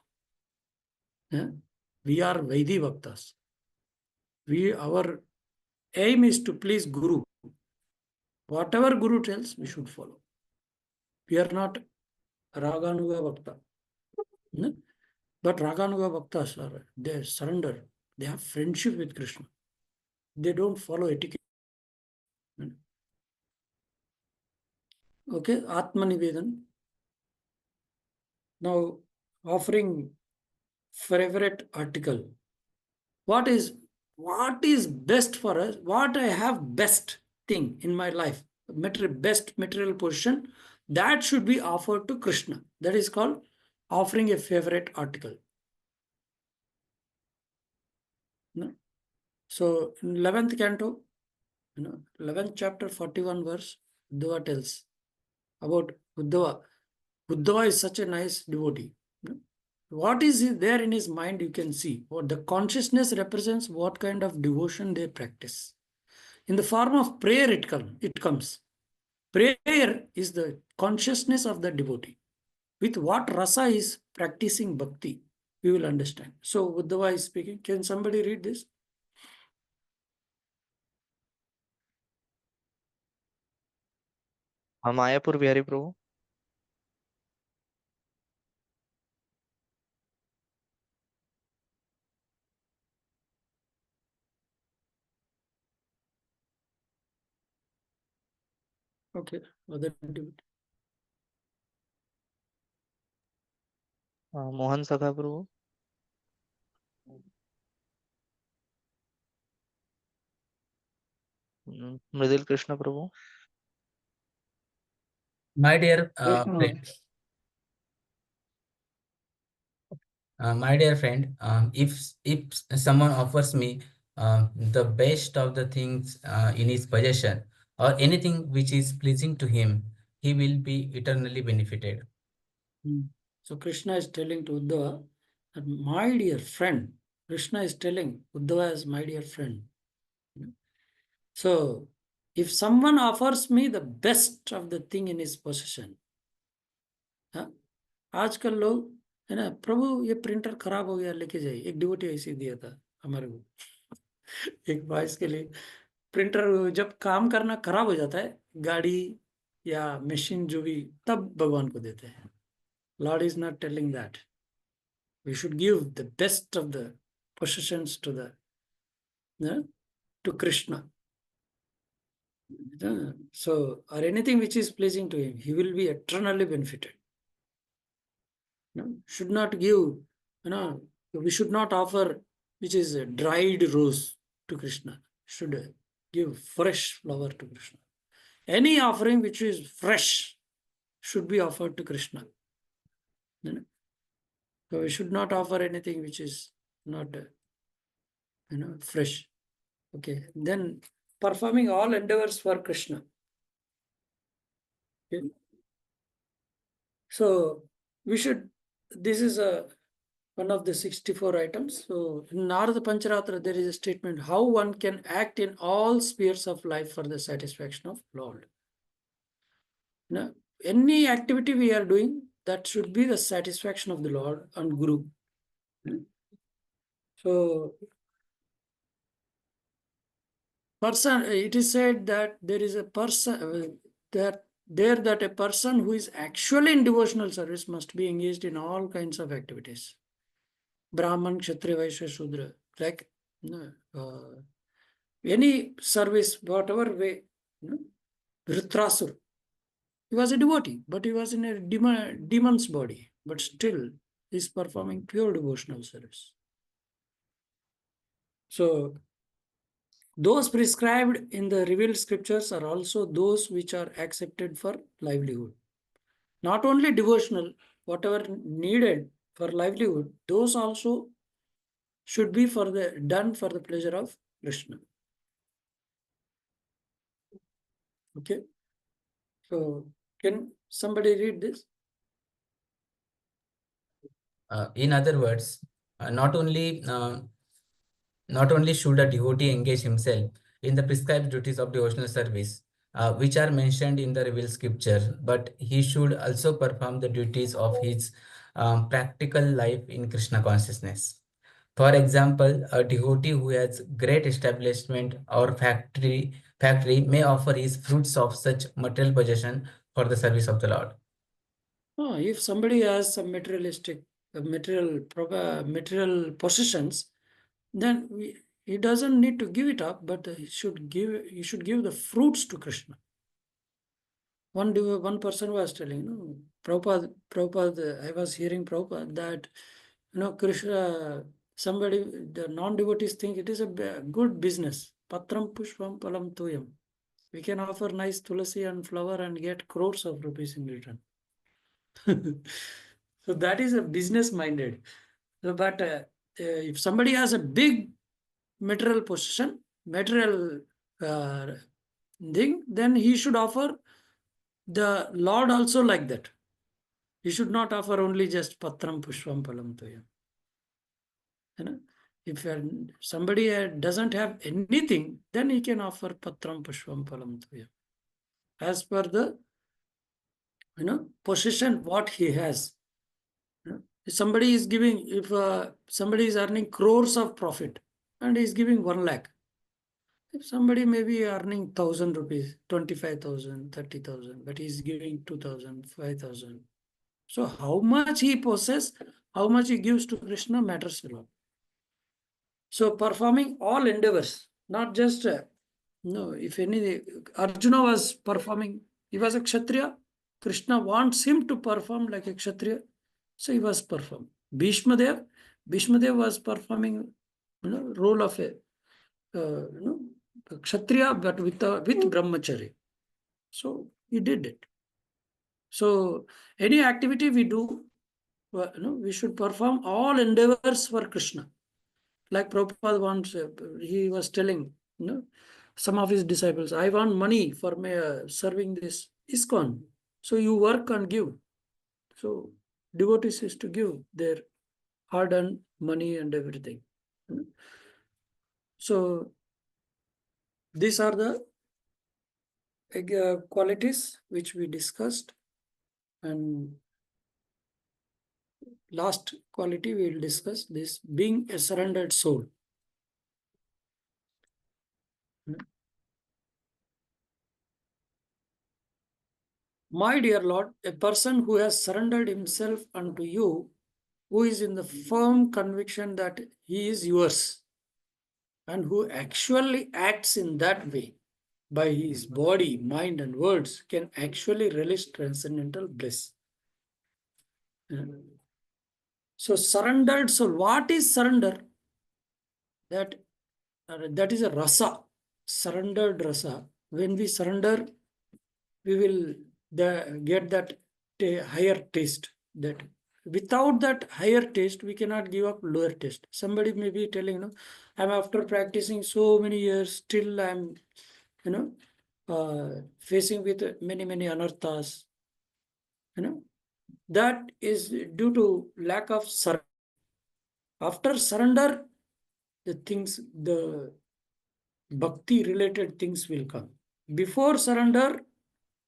हूँ. We are Vaidhi Bhaktas. Our aim is to please Guru. Whatever Guru tells, we should follow. We are not Raganuga Bhakta. But Raganuga Bhaktas are, they surrender. They have friendship with Krishna. They don't follow etiquette. Okay, Atma Nivedan. Now, offering favorite article. What is best for us? What I have best thing in my life, best material position, that should be offered to Krishna. That is called offering a favorite article. No? So in 11th canto, 11th chapter, 41 verse, Uddhava tells about Uddhava. Uddhava is such a nice devotee. What is there in his mind, you can see. What the consciousness represents what kind of devotion they practice. In the form of prayer, it comes. Prayer is the consciousness of the devotee. With what rasa is practicing bhakti, we will understand. So Uddhava is speaking. Can somebody read this? Mayapur Bihari Prabhu. Okay. Other devotee. Mohan Sakha Prabhu. Mridil Krishna Prabhu. My dear Krishna. friend, my dear friend, if someone offers me the best of the things in his possession or anything which is pleasing to him, he will be eternally benefited. So Krishna is telling to Uddhava that my dear friend, Krishna is telling Uddhava as my dear friend. So if someone offers me the best of the thing in his possession, हाँ, आजकल लोग है ना, प्रभु ये printer खराब हो गया लेके जाइए, एक डिवोटी ऐसे दिया था हमारे को एक वॉइस के लिए, प्रिंटर जब काम करना खराब हो जाता है, गाड़ी या मशीन जो भी, तब भगवान को देते हैं. Lord is not telling that. We should give the best of the possessions to the to Krishna. So, or anything which is pleasing to him, he will be eternally benefited. Should not give, we should not offer which is a dried rose to Krishna. Should give fresh flower to Krishna. Any offering which is fresh should be offered to Krishna. So we should not offer anything which is not, fresh. Okay. Then performing all endeavors for Krishna. Okay. So we should. This is one of the 64 items. So in Narada Pancharatra, there is a statement how one can act in all spheres of life for the satisfaction of Lord. Any activity we are doing, that should be the satisfaction of the Lord and Guru. So, it is said that there is a person that a person who is actually in devotional service must be engaged in all kinds of activities. Brahman, Kshatriya, Vaishya, Shudra, like any service, whatever way. Dhritarashtra, he was a devotee, but he was in a demon's body, but still he is performing pure devotional service. So, those prescribed in the revealed scriptures are also those which are accepted for livelihood. Not only devotional, whatever needed for livelihood, those also should be done for the pleasure of Krishna. Okay. So, can somebody read this? In other words, not only should a devotee engage himself in the prescribed duties of devotional service, which are mentioned in the revealed scripture, but he should also perform the duties of his practical life in Krishna consciousness. For example, a devotee who has great establishment or factory may offer his fruits of such material possession for the service of the Lord. If somebody has some material possessions, then he doesn't need to give it up, but he should give the fruits to Krishna. One person was telling, Prabhupada, I was hearing Prabhupada that, Krishna, the non-devotees think it is a good business. Patram pushpam palam tuyam. We can offer nice tulasi and flower and get crores of rupees in return. So that is a business minded. But if somebody has a big material possession, material thing, then he should offer the Lord also like that. He should not offer only just patram pushpam palam tuyam. If somebody doesn't have anything, then he can offer patram pushpam palam tuyam. As per the possession what he has. If somebody is giving, if somebody is earning crores of profit and he is giving 1 lakh, if somebody may be earning 1,000 rupees, 25,000, 30,000, but he is giving 2,000, 5,000. So how much he possesses, how much he gives to Krishna matters a lot. So performing all endeavors, not just, if any, Arjuna was performing, he was a Kshatriya, Krishna wants him to perform like a Kshatriya, so he was performing. Bhishma Dev was performing, role of a, Kshatriya, but with brahmacharya. So he did it. So any activity we do, we should perform all endeavors for Krishna. Like Prabhupada once, he was telling, some of his disciples, I want money for my serving this ISKCON. So you work and give. So devotees is to give their hard-earned money and everything. So these are the qualities which we discussed, and last quality we will discuss this, being a surrendered soul. My dear Lord, a person who has surrendered himself unto you, who is in the firm conviction that he is yours, and who actually acts in that way by his body, mind, and words, can actually relish transcendental bliss. So surrendered soul, what is surrender? That is a rasa, surrendered rasa. When we surrender, we will get that higher taste. That without that higher taste, we cannot give up lower taste. Somebody may be telling, I'm after practicing so many years, still I'm, facing with many anarthas. That is due to lack of surrender. After surrender, the bhakti related things will come. Before surrender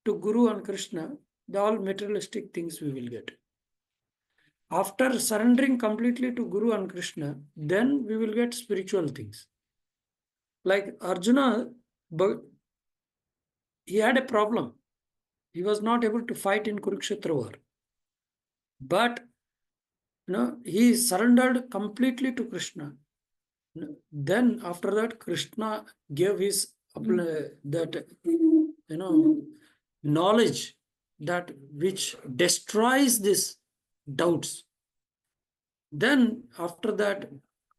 to Guru and Krishna, all materialistic things we will get. After surrendering completely to Guru and Krishna, then we will get spiritual things. Like Arjuna, he had a problem. He was not able to fight in Kurukshetra war. But he surrendered completely to Krishna. Then after that, Krishna gave his that knowledge that which destroys these doubts. Then after that,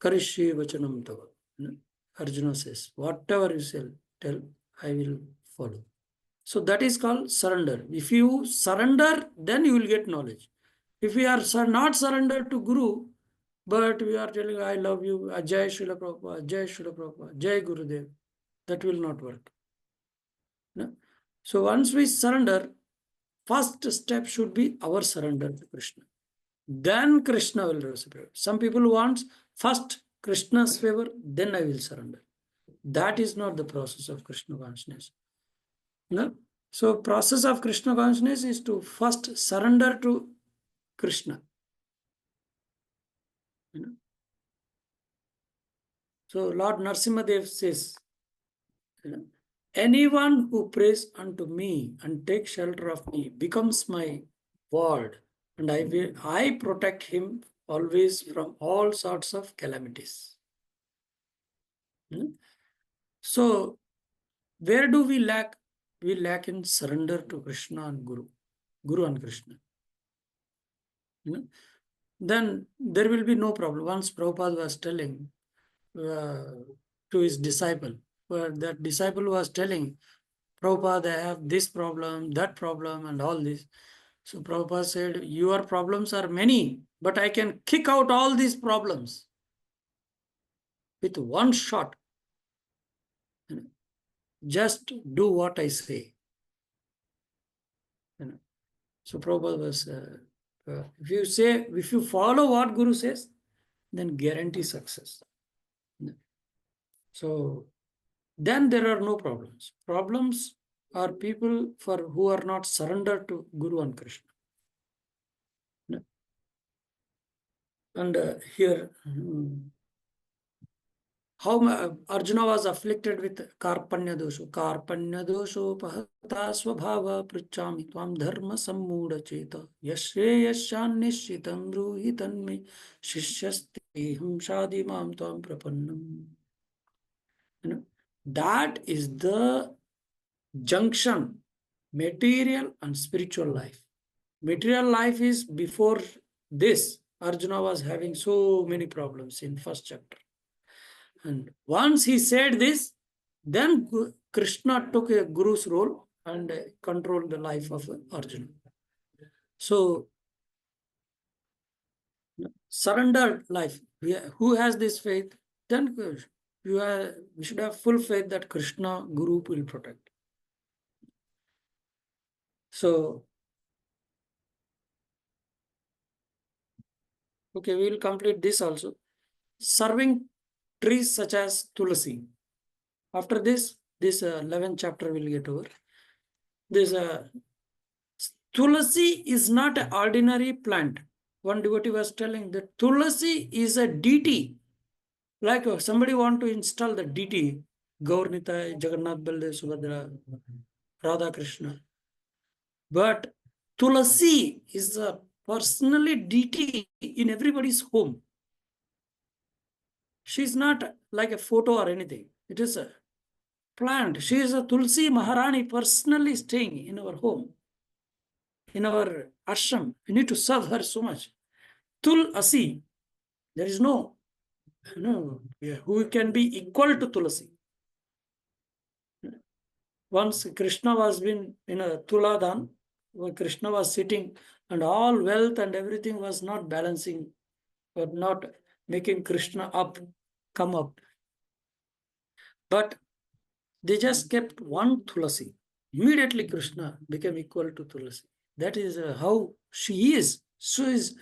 Karishye Vachanam Tava. Arjuna says, whatever you shall tell, I will follow. So that is called surrender. If you surrender, then you will get knowledge. If we are not surrendered to Guru, but we are telling, I love you, Jai Srila Prabhupada, Jai Srila Prabhupada, Jai Gurudev, that will not work. No? So once we surrender, first step should be our surrender to Krishna. Then Krishna will reciprocate. Some people want first Krishna's favor, then I will surrender. That is not the process of Krishna consciousness. No? So process of Krishna consciousness is to first surrender to Krishna. So Lord Narasimhadev says, anyone who prays unto me and takes shelter of me becomes my ward, and I protect him always from all sorts of calamities. So where do we lack? We lack in surrender to Krishna and Guru and Krishna. Then there will be no problem. Once Prabhupada was telling to his disciple, where that disciple was telling, Prabhupada, I have this problem, that problem, and all this. So Prabhupada said, your problems are many, but I can kick out all these problems with one shot. Just do what I say. So Prabhupada was, if you follow what Guru says, then guarantee success. So then there are no problems. Problems are people who are not surrendered to Guru and Krishna. And here, how Arjuna was afflicted with Karpanya dosho. Karpanya dosho pahata svabhava prichami tvam dharma sammuda cheta yashreyasyan nishitam bruhitan me shishyasteham shadimam tvam prapannam. That is the junction, material and spiritual life. Material life is before this. Arjuna was having so many problems in first chapter. And once he said this, Then Krishna took a guru's role and controlled the life of Arjuna. So, surrendered life. Who has this faith? Then we should have full faith that Krishna Guru will protect. So, okay, we will complete this also. Serving trees such as Tulasi. After this 11th chapter will get over. This Tulasi is not an ordinary plant. One devotee was telling that Tulasi is a deity. Like somebody want to install the deity, Gaurnita, Jagannath Baldev, Subhadra, Radha Krishna. But Tulasi is a personally deity in everybody's home. She's not like a photo or anything. It is a plant. She is a Tulsi Maharani personally staying in our home, in our ashram. We need to serve her so much. Tulasi, there is no who can be equal to Tulasi. Once Krishna was been in a Tuladan, where Krishna was sitting and all wealth and everything was not balancing, but not making Krishna come up. But they just kept one Tulasi. Immediately Krishna became equal to Tulasi. That is how she is. So is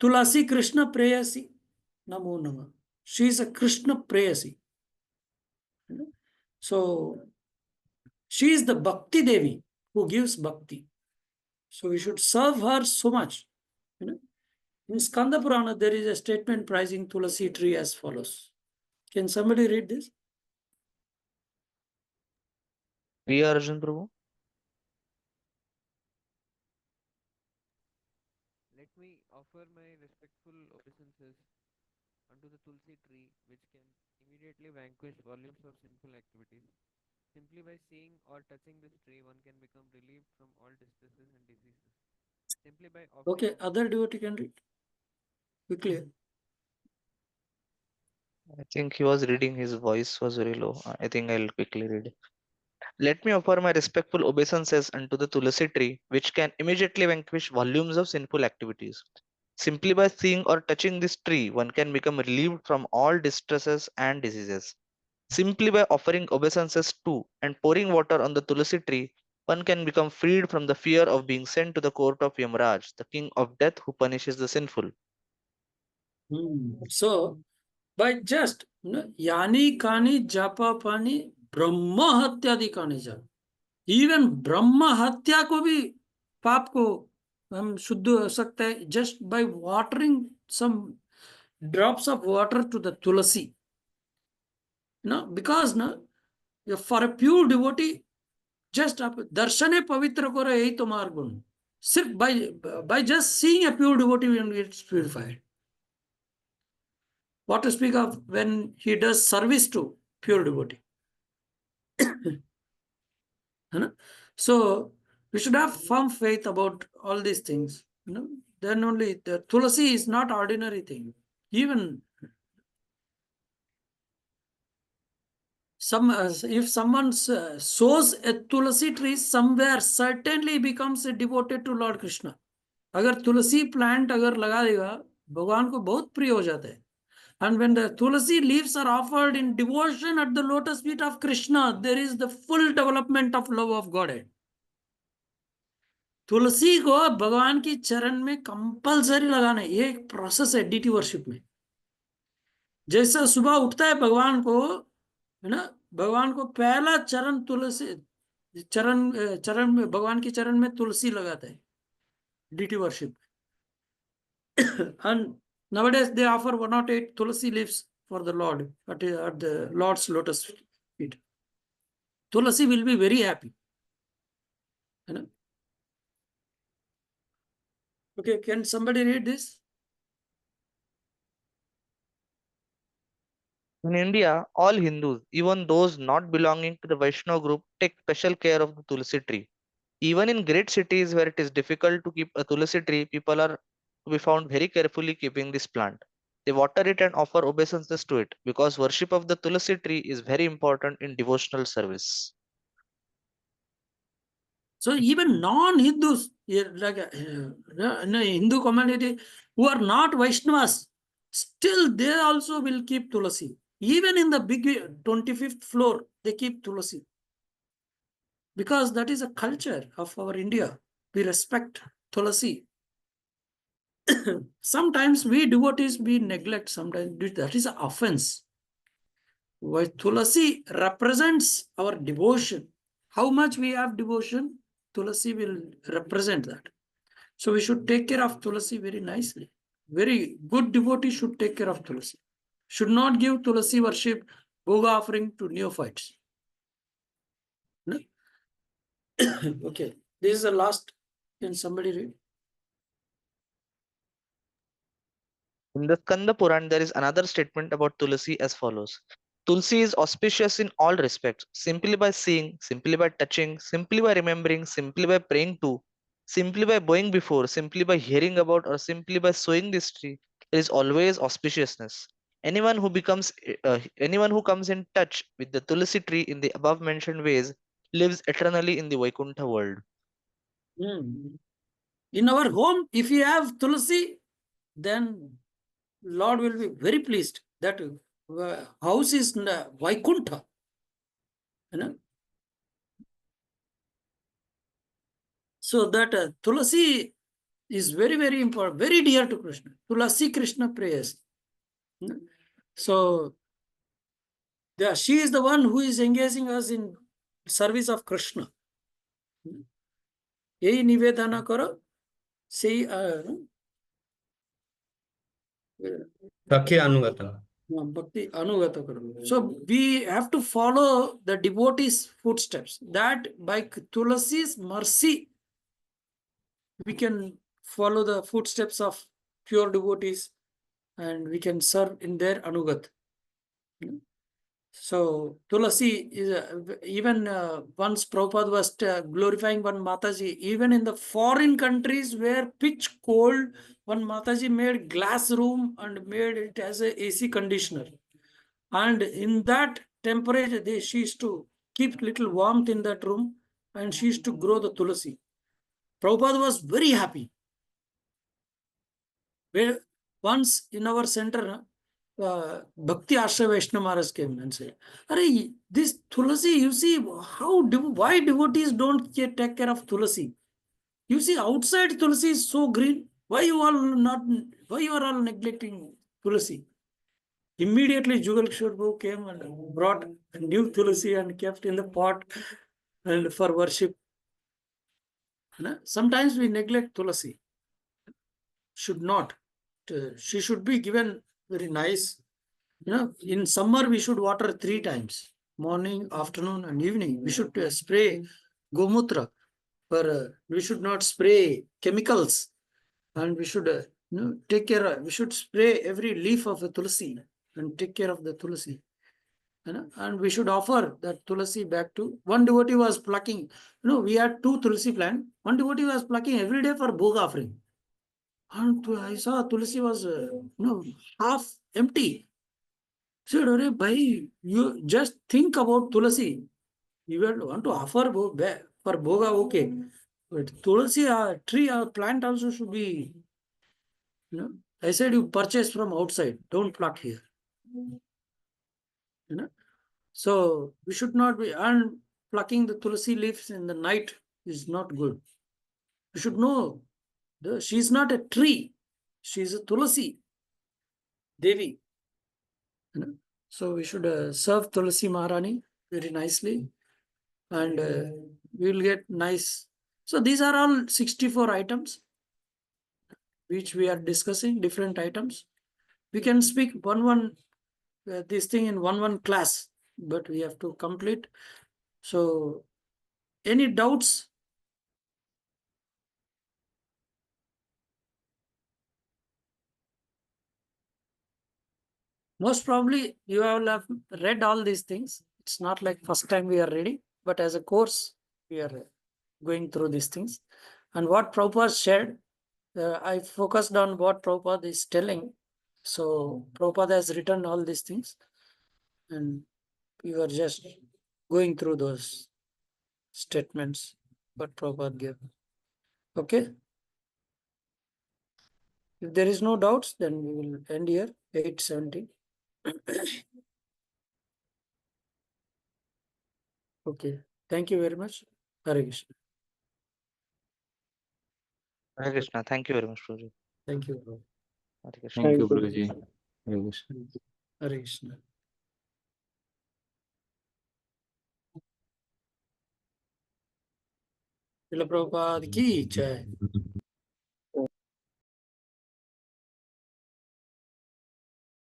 Tulasi Krishna Prayasi. Namo Nama. She is a Krishna Prayasi. So she is the Bhakti Devi who gives Bhakti. So we should serve her so much. In Skanda Purana, there is a statement praising Tulasi tree as follows. Can somebody read this? We are Arjun Prabhu. Let me offer my respectful obeisances unto the Tulsi tree, which can immediately vanquish volumes of sinful activities. Simply by seeing or touching this tree, one can become relieved from all distresses and diseases. Simply by offering. Okay, other devotee can read. Quickly. I think he was reading, his voice was very low. I think I'll quickly read. Let me offer my respectful obeisances unto the Tulasi tree, which can immediately vanquish volumes of sinful activities. Simply by seeing or touching this tree, one can become relieved from all distresses and diseases. Simply by offering obeisances to and pouring water on the Tulasi tree, one can become freed from the fear of being sent to the court of Yamaraj, the king of death who punishes the sinful. So, by just Yani Kani Japa Pani Brahma Hatyadi Kani Japa. Even Brahma Hatya ko bhi पाप को हम शुद्ध हो सकता है just by watering some drops of water to the tulasi. Because for a pure devotee, just darshane pavitra kore yahi tomar gun. Sirf by just seeing a pure devotee when it's purified. What to speak of when he does service to pure devotee. So we should have firm faith about all these things. Then only the tulasi is not ordinary thing. Even if someone sows a tulasi tree somewhere, certainly becomes a devoted to Lord Krishna. अगर तुलसी plant अगर लगा देगा भगवान को बहुत प्रिय हो जाता है. And when the tulasi leaves are offered in devotion at the lotus feet of Krishna, there is the full development of love of Godhead. तुलसी को भगवान की चरण में कंपलसरी लगाना है. ये एक प्रोसेस है डीटी वर्शिप में. जैसा सुबह उठता है भगवान को, है ना, भगवान को पहला चरण तुलसी चरण में भगवान की चरण में तुलसी लगाता है deity worship. And nowadays they offer 108 tulasi leaves for the Lord at the Lord's lotus feet. Tulasi will be very happy. You know? Okay, can somebody read this? In India, all Hindus, even those not belonging to the Vaishnava group, take special care of the Tulsi tree. Even in great cities where it is difficult to keep a Tulsi tree, people are to be found very carefully keeping this plant. They water it and offer obeisances to it because worship of the Tulasi tree is very important in devotional service. So even non-Hindus, like in a Hindu community, who are not Vaishnavas, still they also will keep Tulasi. Even in the big 25th floor, they keep Tulasi. Because that is a culture of our India. We respect Tulasi. Sometimes we devotees, we neglect, sometimes that is an offense. Why Tulasi represents our devotion. How much we have devotion, Tulasi will represent that. So we should take care of Tulasi very nicely. Very good devotee should take care of Tulasi. Should not give Tulasi worship, Bhoga offering to neophytes. No? Okay, this is the last. Can somebody read? In the Skanda Puran, there is another statement about Tulasi as follows. Tulsi is auspicious in all respects, simply by seeing, simply by touching, simply by remembering, simply by praying to, simply by bowing before, simply by hearing about, or simply by sowing this tree. There is always auspiciousness. Anyone who comes in touch with the Tulasi tree in the above mentioned ways lives eternally in the Vaikuntha world. In our home, if you have Tulasi, then Lord will be very pleased that house is Vaikuntha. You know? So that Tulasi is very, very important, very dear to Krishna. Tulasi Krishna prayers. So she is the one who is engaging us in service of Krishna. Yehi nivedana karo, say Sakhi Anugata. Bhakti Anugata karo. So we have to follow the devotees' footsteps. That by Tulasi's mercy, we can follow the footsteps of pure devotees and we can serve in their Anugat. So Tulasi is even once Prabhupada was glorifying one Mataji, even in the foreign countries where pitch cold, one Mataji made glass room and made it as a AC conditioner. And in that temperature, she used to keep little warmth in that room and she used to grow the Tulasi. Prabhupada was very happy. Where once in our center, Bhakti Ashra Vaishnava Maharaj came and said, "Arey, this Tulasi, you see, why devotees don't take care of Tulasi? You see, outside Tulasi is so green. Why you are all neglecting Tulasi?" Immediately, Jugal Kishore Babu came and brought a new Tulasi and kept in the pot and for worship. Sometimes we neglect Tulasi. Should not. She should be given very nice. In summer we should water 3 times, morning, afternoon, and evening. We should spray gomutra, but we should not spray chemicals, and we should take care. We should spray every leaf of the tulsi and take care of the tulsi. And we should offer that tulsi back to one devotee was plucking. We had 2 tulsi plants. One devotee was plucking every day for bhoga offering. And I saw Tulasi was half empty. Said, "Arey bhai, you just think about Tulasi. You want to offer for bhoga, okay. But Tulasi tree or plant also should be, I said you purchase from outside, don't pluck here. So we should not be, and plucking the Tulasi leaves in the night is not good. You should know, she is not a tree. She is a Tulasi Devi. So we should serve Tulasi Maharani very nicely and we will get nice. So these are all 64 items which we are discussing, different items. We can speak this thing in one class, but we have to complete. So any doubts? Most probably you have read all these things. It's not like first time we are reading, but as a course, we are going through these things. And what Prabhupada shared, I focused on what Prabhupada is telling. So Prabhupada has written all these things, and we were just going through those statements what Prabhupada gave. Okay. If there is no doubts, then we will end here. 8:70. Okay. Thank you very much. Hare Krishna. Hare Krishna. Thank you very much, Prabhuji. Thank you, bro. Hare Krishna. Thank you, Thank you. Guruji. Hare Krishna. Hare Krishna. Srila Prabhupada ki jai.